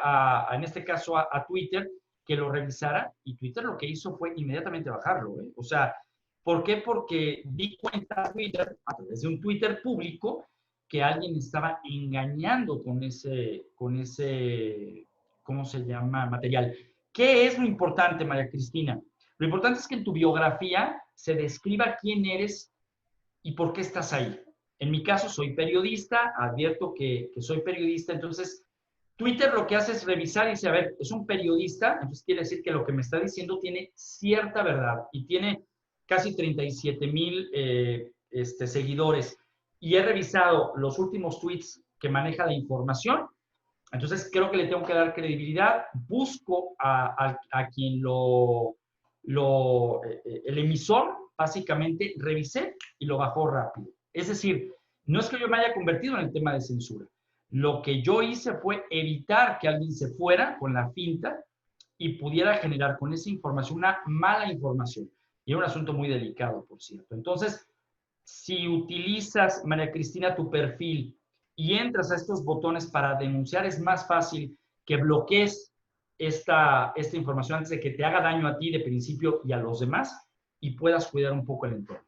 en este caso, a Twitter que lo revisara y Twitter lo que hizo fue inmediatamente bajarlo, ¿eh? O sea, ¿por qué? Porque di cuenta a Twitter, a través de un Twitter público, que alguien estaba engañando con ese, ¿cómo se llama? Material. ¿Qué es lo importante, María Cristina? Lo importante es que en tu biografía se describa quién eres y por qué estás ahí. En mi caso, soy periodista, advierto que soy periodista, entonces Twitter lo que hace es revisar y dice, a ver, es un periodista, entonces quiere decir que lo que me está diciendo tiene cierta verdad y tiene casi 37,000 seguidores. Y he revisado los últimos tweets que maneja la información, entonces creo que le tengo que dar credibilidad, busco a quien el emisor, básicamente, revisé y lo bajó rápido. Es decir, no es que yo me haya convertido en el tema de censura. Lo que yo hice fue evitar que alguien se fuera con la finta y pudiera generar con esa información una mala información. Y era un asunto muy delicado, por cierto. Entonces, si utilizas, María Cristina, tu perfil y entras a estos botones para denunciar, es más fácil que bloquees esta información antes de que te haga daño a ti de principio y a los demás y puedas cuidar un poco el entorno.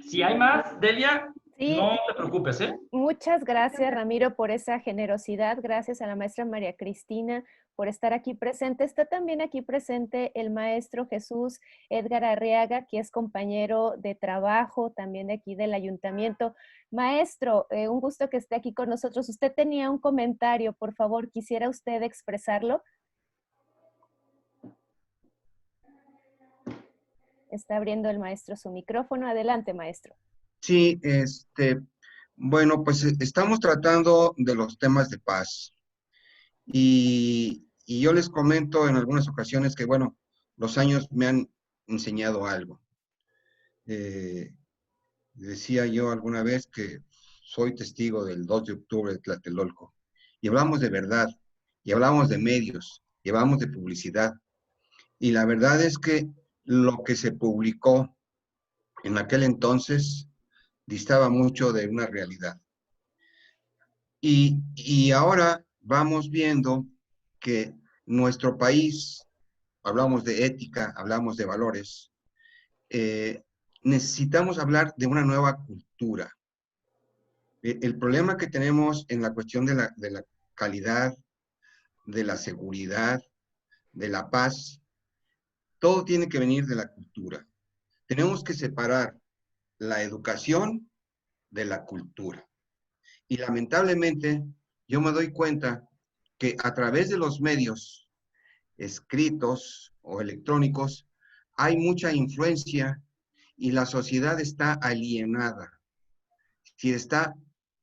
Si hay más, Delia. Sí, No te preocupes, ¿eh? muchas gracias, Ramiro, por esa generosidad. Gracias a la maestra María Cristina por estar aquí presente. Está también aquí presente el maestro Jesús Edgar Arriaga, que es compañero de trabajo también de aquí del ayuntamiento. Maestro, un gusto que esté aquí con nosotros. Usted tenía un comentario, por favor, ¿quisiera usted expresarlo? Está abriendo el maestro su micrófono. Adelante, maestro. Sí, bueno, pues estamos tratando de los temas de paz y yo les comento en algunas ocasiones que, bueno, los años me han enseñado algo. Decía yo alguna vez que soy testigo del 2 de octubre de Tlatelolco y hablamos de verdad, y hablamos de medios, y hablamos de publicidad, y la verdad es que lo que se publicó en aquel entonces distaba mucho de una realidad. Y ahora vamos viendo que nuestro país, hablamos de ética, hablamos de valores, necesitamos hablar de una nueva cultura. El problema que tenemos en la cuestión de la calidad, de la seguridad, de la paz, todo tiene que venir de la cultura. Tenemos que separar la educación de la cultura. Y lamentablemente, yo me doy cuenta que a través de los medios escritos o electrónicos hay mucha influencia y la sociedad está alienada, si está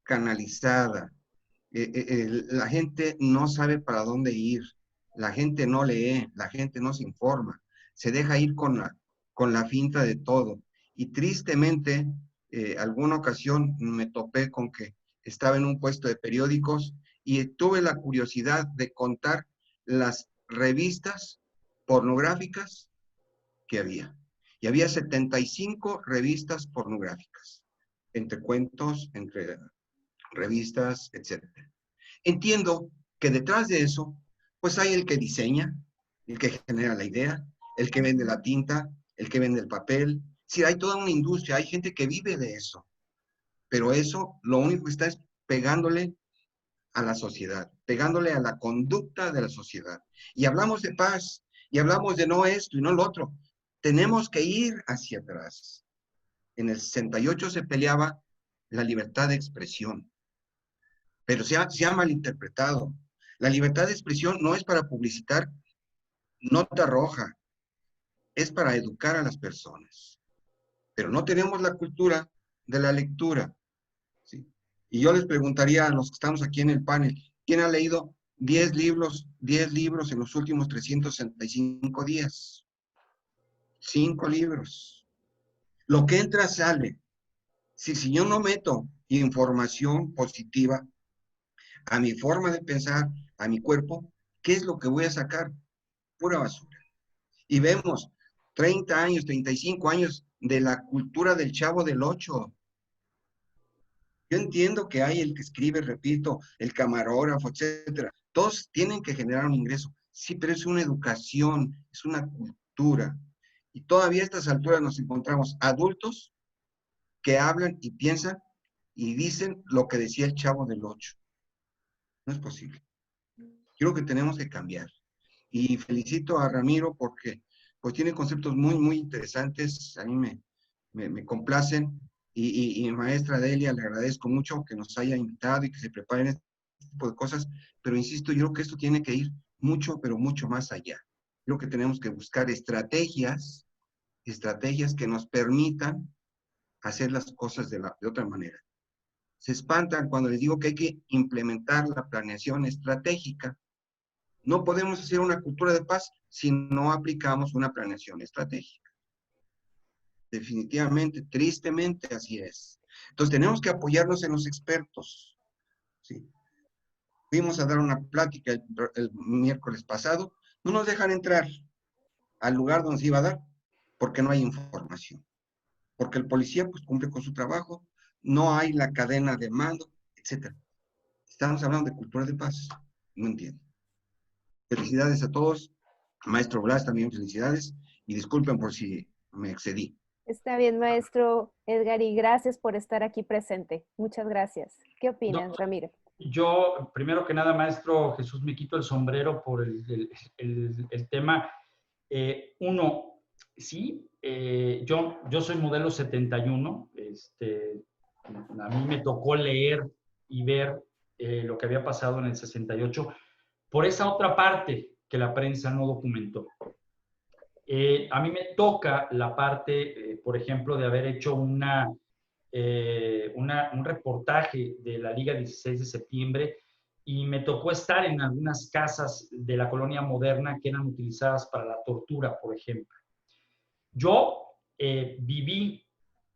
canalizada. La gente no sabe para dónde ir, la gente no lee, la gente no se informa, se deja ir con la finta de todo. Y tristemente, alguna ocasión me topé con que estaba en un puesto de periódicos y tuve la curiosidad de contar las revistas pornográficas que había. Y había 75 revistas pornográficas, entre cuentos, entre revistas, etc. Entiendo que detrás de eso, pues hay el que diseña, el que genera la idea, el que vende la tinta, el que vende el papel. Sí, hay toda una industria, hay gente que vive de eso. Pero eso lo único que está es pegándole a la sociedad, pegándole a la conducta de la sociedad. Y hablamos de paz, y hablamos de no esto y no lo otro. Tenemos que ir hacia atrás. En el 68 se peleaba la libertad de expresión, pero se ha malinterpretado. La libertad de expresión no es para publicitar nota roja, es para educar a las personas. Pero no tenemos la cultura de la lectura. ¿Sí? Y yo les preguntaría a los que estamos aquí en el panel, ¿quién ha leído 10 libros en los últimos 365 días? 5 libros. Lo que entra sale. Si yo no meto información positiva a mi forma de pensar, a mi cuerpo, ¿qué es lo que voy a sacar? Pura basura. Y vemos 30 años, 35 años de la cultura del Chavo del Ocho. Yo entiendo que hay el que escribe, repito, el camarógrafo, etcétera. Todos tienen que generar un ingreso. Sí, pero es una educación, es una cultura. Y todavía a estas alturas nos encontramos adultos que hablan y piensan y dicen lo que decía el Chavo del Ocho. No es posible. Creo que tenemos que cambiar. Y felicito a Ramiro porque pues tiene conceptos muy, muy interesantes. A mí me complacen. Y maestra Delia, le agradezco mucho que nos haya invitado y que se preparen este tipo de cosas. Pero insisto, yo creo que esto tiene que ir mucho, pero mucho más allá. Creo que tenemos que buscar estrategias que nos permitan hacer las cosas de otra manera. Se espantan cuando les digo que hay que implementar la planeación estratégica. No podemos hacer una cultura de paz si no aplicamos una planeación estratégica. Definitivamente, tristemente, así es. Entonces, tenemos que apoyarnos en los expertos. ¿Sí? Fuimos a dar una plática el miércoles pasado. No nos dejan entrar al lugar donde se iba a dar porque no hay información. Porque el policía pues cumple con su trabajo, no hay la cadena de mando, etc. Estamos hablando de cultura de paz. No entiendo. Felicidades a todos. Maestro Blas, también felicidades. Y disculpen por si me excedí. Está bien, maestro Edgar, y gracias por estar aquí presente. Muchas gracias. ¿Qué opinas, No, Ramiro? yo, primero que nada, maestro Jesús, me quito el sombrero por el tema. Uno, sí, yo soy modelo 71. A mí me tocó leer y ver lo que había pasado en el 68 por esa otra parte que la prensa no documentó. A mí me toca la parte, por ejemplo, de haber hecho un reportaje de la Liga 16 de septiembre y me tocó estar en algunas casas de la colonia moderna que eran utilizadas para la tortura, por ejemplo. Yo viví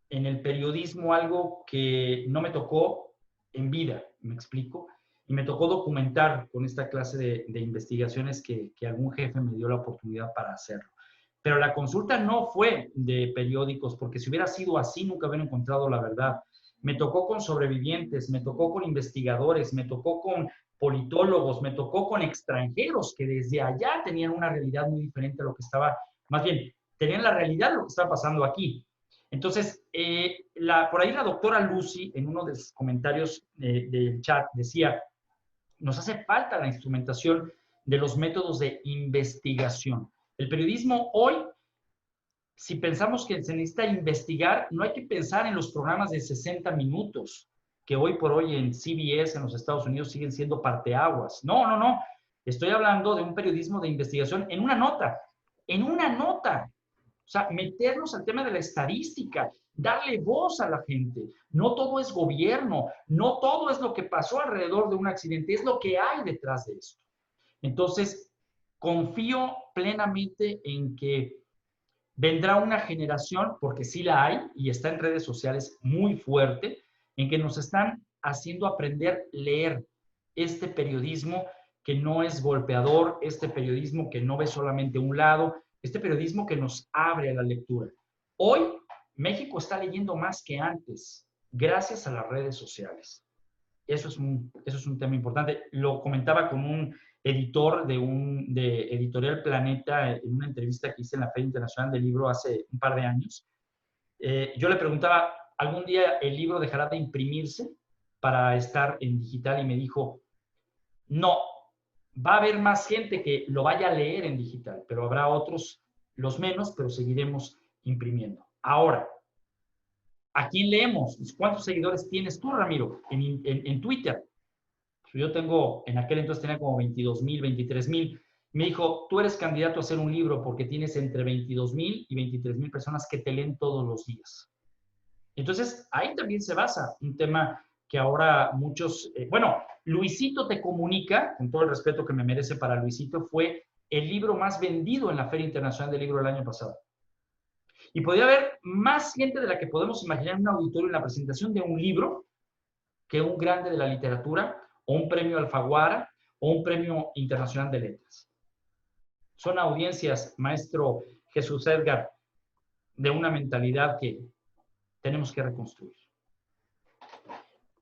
en el periodismo algo que no me tocó en vida, ¿me explico? Y me tocó documentar con esta clase de investigaciones que algún jefe me dio la oportunidad para hacerlo. Pero la consulta no fue de periódicos, porque si hubiera sido así, nunca hubiera encontrado la verdad. Me tocó con sobrevivientes, me tocó con investigadores, me tocó con politólogos, me tocó con extranjeros que desde allá tenían una realidad muy diferente a lo que estaba, más bien, tenían la realidad de lo que estaba pasando aquí. Entonces, por ahí la doctora Lucy, en uno de sus comentarios del chat, decía, nos hace falta la instrumentación de los métodos de investigación. El periodismo hoy, si pensamos que se necesita investigar, no hay que pensar en los programas de 60 minutos, que hoy por hoy en CBS en los Estados Unidos siguen siendo parteaguas. No, no, no. Estoy hablando de un periodismo de investigación en una nota. En una nota. O sea, meternos al tema de la estadística, darle voz a la gente. No todo es gobierno, no todo es lo que pasó alrededor de un accidente, es lo que hay detrás de esto. Entonces, confío plenamente en que vendrá una generación, porque sí la hay y está en redes sociales muy fuerte, en que nos están haciendo aprender a leer este periodismo que no es golpeador, este periodismo que no ve solamente un lado, este periodismo que nos abre a la lectura. Hoy, México está leyendo más que antes, gracias a las redes sociales. Eso es un tema importante. Lo comentaba con un editor de Editorial Planeta en una entrevista que hice en la Feria Internacional del Libro hace un par de años. Yo le preguntaba, ¿algún día el libro dejará de imprimirse para estar en digital? Y me dijo, no, va a haber más gente que lo vaya a leer en digital, pero habrá otros, los menos, pero seguiremos imprimiendo. Ahora, ¿a quién leemos? ¿Cuántos seguidores tienes tú, Ramiro, en Twitter? Yo tengo, en aquel entonces tenía como 22,000, 23,000. Me dijo, tú eres candidato a hacer un libro porque tienes entre 22,000 y 23,000 personas que te leen todos los días. Entonces, ahí también se basa un tema que ahora muchos, Luisito Te Comunica, con todo el respeto que me merece para Luisito, fue el libro más vendido en la Feria Internacional del Libro del año pasado. Y podría haber más gente de la que podemos imaginar en un auditorio en la presentación de un libro que un grande de la literatura o un premio Alfaguara o un premio internacional de letras. Son audiencias, maestro Jesús Edgar, de una mentalidad que tenemos que reconstruir.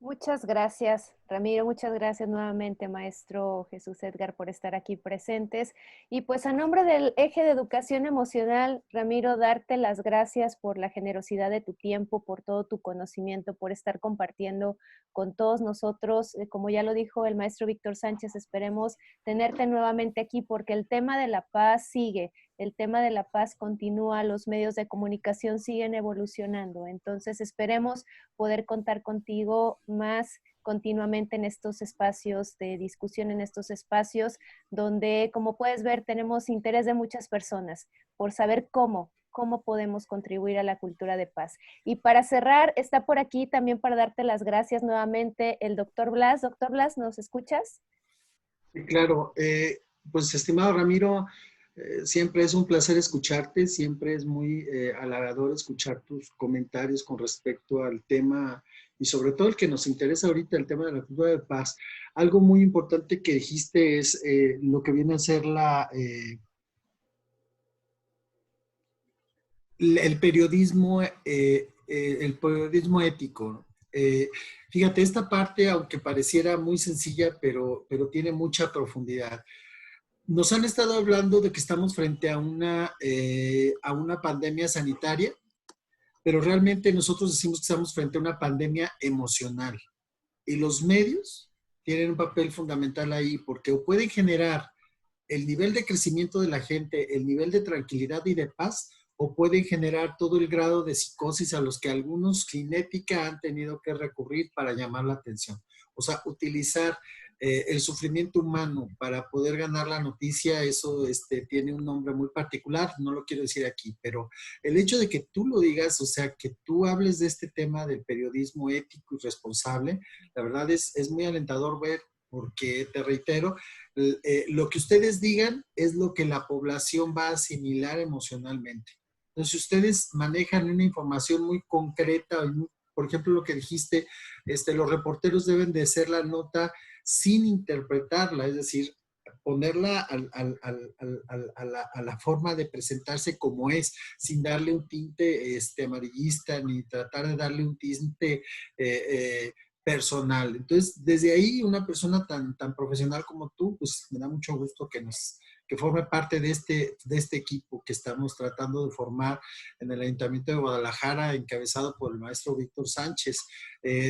Muchas gracias, Ramiro. Muchas gracias nuevamente, maestro Jesús Edgar, por estar aquí presentes. Y pues a nombre del Eje de Educación Emocional, Ramiro, darte las gracias por la generosidad de tu tiempo, por todo tu conocimiento, por estar compartiendo con todos nosotros. Como ya lo dijo el maestro Víctor Sánchez, esperemos tenerte nuevamente aquí porque el tema de la paz sigue. El tema de la paz continúa, los medios de comunicación siguen evolucionando. Entonces esperemos poder contar contigo más continuamente en estos espacios de discusión, en estos espacios donde, como puedes ver, tenemos interés de muchas personas por saber cómo podemos contribuir a la cultura de paz. Y para cerrar, está por aquí también para darte las gracias nuevamente el doctor Blas. Doctor Blas, ¿nos escuchas? Sí, claro. Pues, estimado Ramiro, siempre es un placer escucharte, siempre es muy halagador escuchar tus comentarios con respecto al tema y sobre todo el que nos interesa ahorita, el tema de la cultura de paz. Algo muy importante que dijiste es lo que viene a ser el periodismo ético. Fíjate, esta parte, aunque pareciera muy sencilla, pero tiene mucha profundidad. Nos han estado hablando de que estamos frente a una pandemia sanitaria pero realmente nosotros decimos que estamos frente a una pandemia emocional. Y los medios tienen un papel fundamental ahí, porque o pueden generar el nivel de crecimiento de la gente, el nivel de tranquilidad y de paz, o pueden generar todo el grado de psicosis a los que algunos Clinética han tenido que recurrir para llamar la atención. O sea, utilizar el sufrimiento humano para poder ganar la noticia, eso tiene un nombre muy particular, no lo quiero decir aquí, pero el hecho de que tú lo digas, o sea, que tú hables de este tema del periodismo ético y responsable, la verdad es muy alentador ver, porque te reitero, lo que ustedes digan es lo que la población va a asimilar emocionalmente. Entonces, si ustedes manejan una información muy concreta, por ejemplo, lo que dijiste, los reporteros deben de hacer la nota sin interpretarla, es decir, ponerla a la forma de presentarse como es, sin darle un tinte amarillista, ni tratar de darle un tinte personal. Entonces, desde ahí, una persona tan profesional como tú, pues me da mucho gusto que forme parte de este equipo que estamos tratando de formar en el Ayuntamiento de Guadalajara, encabezado por el maestro Víctor Sánchez,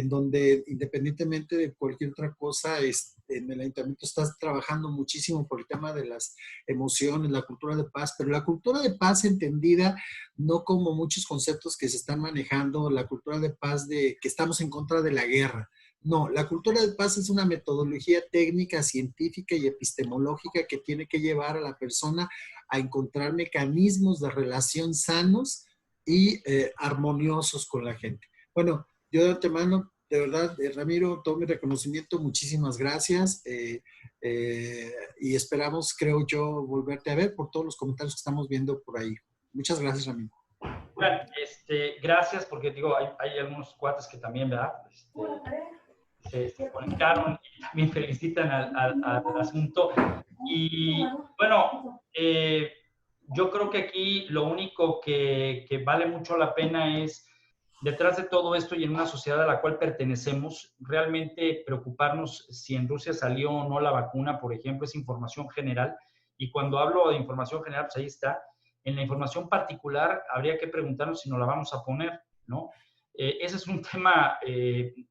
donde independientemente de cualquier otra cosa, en el Ayuntamiento estás trabajando muchísimo por el tema de las emociones, la cultura de paz, pero la cultura de paz entendida no como muchos conceptos que se están manejando, la cultura de paz de que estamos en contra de la guerra. No, la cultura de paz es una metodología técnica, científica y epistemológica que tiene que llevar a la persona a encontrar mecanismos de relación sanos y armoniosos con la gente. Bueno, yo de antemano, de verdad, Ramiro, todo mi reconocimiento, muchísimas gracias y esperamos, creo yo, volverte a ver por todos los comentarios que estamos viendo por ahí. Muchas gracias, Ramiro. Bueno, gracias, porque digo, hay algunos cuates que también, ¿verdad? Se conectaron y también felicitan al asunto. Y bueno, yo creo que aquí lo único que vale mucho la pena es, detrás de todo esto y en una sociedad a la cual pertenecemos, realmente preocuparnos si en Rusia salió o no la vacuna, por ejemplo, es información general. Y cuando hablo de información general, pues ahí está. En la información particular, habría que preguntarnos si nos la vamos a poner, ¿no? Ese es un tema de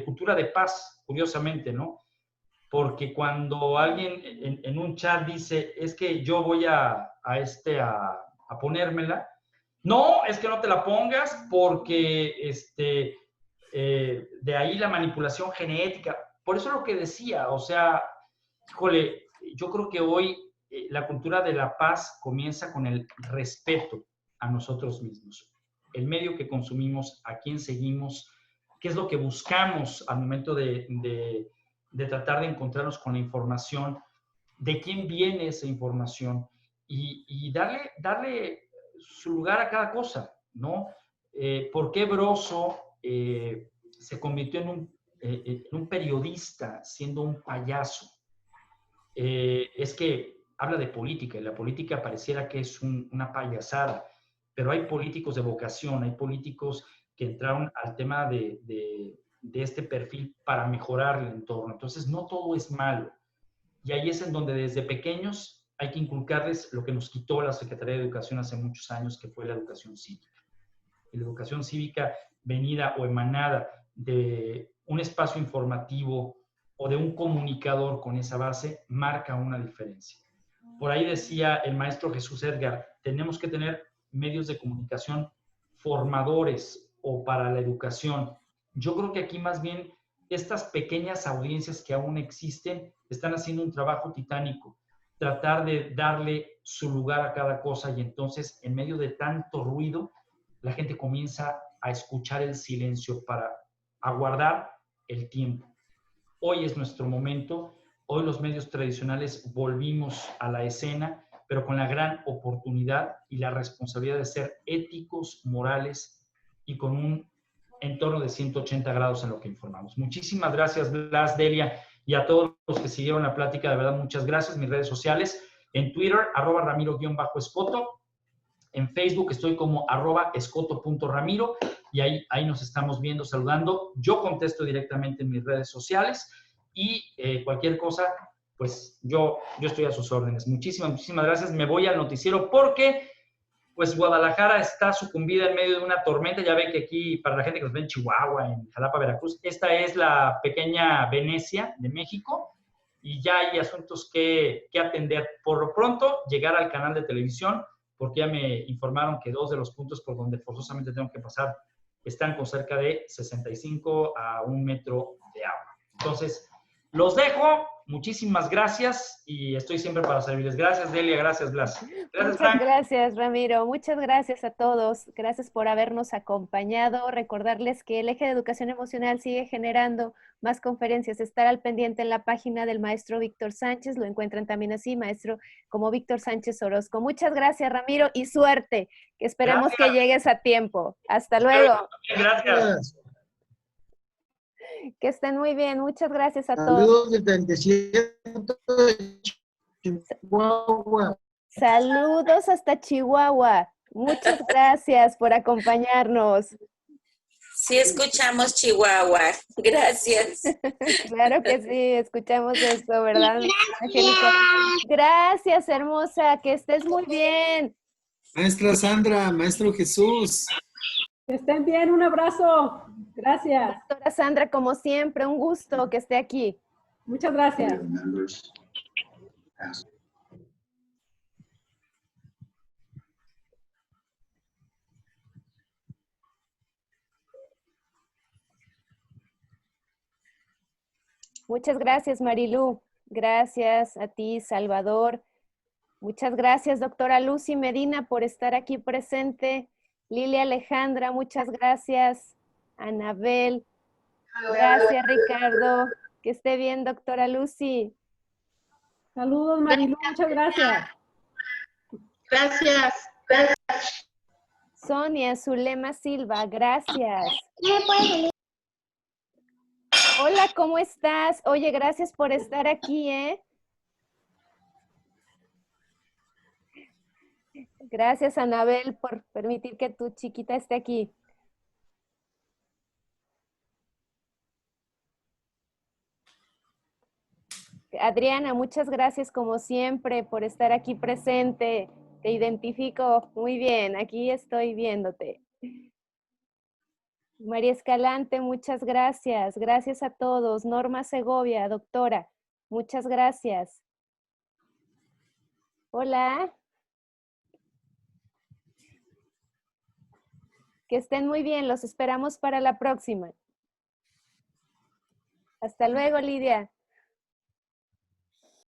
cultura de paz, curiosamente, ¿no? Porque cuando alguien en un chat dice, es que yo voy a ponérmela, no, es que no te la pongas porque de ahí la manipulación genética. Por eso es lo que decía, o sea, híjole, yo creo que hoy la cultura de la paz comienza con el respeto a nosotros mismos. El medio que consumimos, a quién seguimos, qué es lo que buscamos al momento de tratar de encontrarnos con la información, de quién viene esa información y darle su lugar a cada cosa, ¿no? ¿Por qué Broso se convirtió en un periodista siendo un payaso? Es que habla de política y la política pareciera que es una payasada, pero hay políticos de vocación, hay políticos que entraron al tema de este perfil para mejorar el entorno. Entonces, no todo es malo. Y ahí es en donde desde pequeños hay que inculcarles lo que nos quitó la Secretaría de Educación hace muchos años, que fue la educación cívica. Y la educación cívica venida o emanada de un espacio informativo o de un comunicador con esa base, marca una diferencia. Por ahí decía el maestro Jesús Edgar, tenemos que tener medios de comunicación formadores o para la educación. Yo creo que aquí más bien estas pequeñas audiencias que aún existen están haciendo un trabajo titánico, tratar de darle su lugar a cada cosa y entonces en medio de tanto ruido la gente comienza a escuchar el silencio para aguardar el tiempo. Hoy es nuestro momento, hoy los medios tradicionales volvimos a la escena, pero con la gran oportunidad y la responsabilidad de ser éticos, morales y con un entorno de 180 grados en lo que informamos. Muchísimas gracias, Blas, Delia, y a todos los que siguieron la plática, de verdad, muchas gracias. Mis redes sociales, en Twitter, @Ramiro_Escoto, en Facebook estoy como @escoto.ramiro, y ahí nos estamos viendo, saludando. Yo contesto directamente en mis redes sociales y cualquier cosa, pues yo estoy a sus órdenes. Muchísimas gracias. Me voy al noticiero porque pues Guadalajara está sucumbida en medio de una tormenta. Ya ven que aquí, para la gente que nos ve en Chihuahua, en Jalapa, Veracruz, esta es la pequeña Venecia de México y ya hay asuntos que atender. Por lo pronto, llegar al canal de televisión, porque ya me informaron que 2 de los puntos por donde forzosamente tengo que pasar están con cerca de 65 a 1 metro de agua. Entonces, los dejo. Muchísimas gracias y estoy siempre para servirles. Gracias, Delia. Gracias, Blas. Gracias, Muchas gracias, Ramiro. Muchas gracias a todos. Gracias por habernos acompañado. Recordarles que el Eje de Educación Emocional sigue generando más conferencias. Estar al pendiente en la página del maestro Víctor Sánchez. Lo encuentran también así, maestro como Víctor Sánchez Orozco. Muchas gracias, Ramiro, y suerte. Que esperemos que llegues a tiempo. Hasta luego. Gracias. Que estén muy bien. Muchas gracias a todos. Saludos desde el desierto de Chihuahua. Saludos hasta Chihuahua. Muchas gracias por acompañarnos. Sí, escuchamos Chihuahua. Gracias. Claro que sí, escuchamos esto, ¿verdad, Angélica? Gracias, hermosa. Que estés muy bien. Maestra Sandra, maestro Jesús. Que estén bien, un abrazo. Gracias. Doctora Sandra, como siempre, un gusto que esté aquí. Muchas gracias. Muchas gracias, Marilú. Gracias a ti, Salvador. Muchas gracias, doctora Lucy Medina, por estar aquí presente. Lilia Alejandra, muchas gracias. Anabel. Gracias, Ricardo. Que esté bien, doctora Lucy. Saludos, Marilú. Muchas gracias. Gracias. Sonia Zulema Silva, gracias. Hola, ¿cómo estás? Oye, gracias por estar aquí, ¿eh? Gracias, Anabel, por permitir que tu chiquita esté aquí. Adriana, muchas gracias como siempre por estar aquí presente. Te identifico muy bien, aquí estoy viéndote. María Escalante, muchas gracias. Gracias a todos. Norma Segovia, doctora, muchas gracias. Hola. Que estén muy bien, los esperamos para la próxima. Hasta luego, Lidia.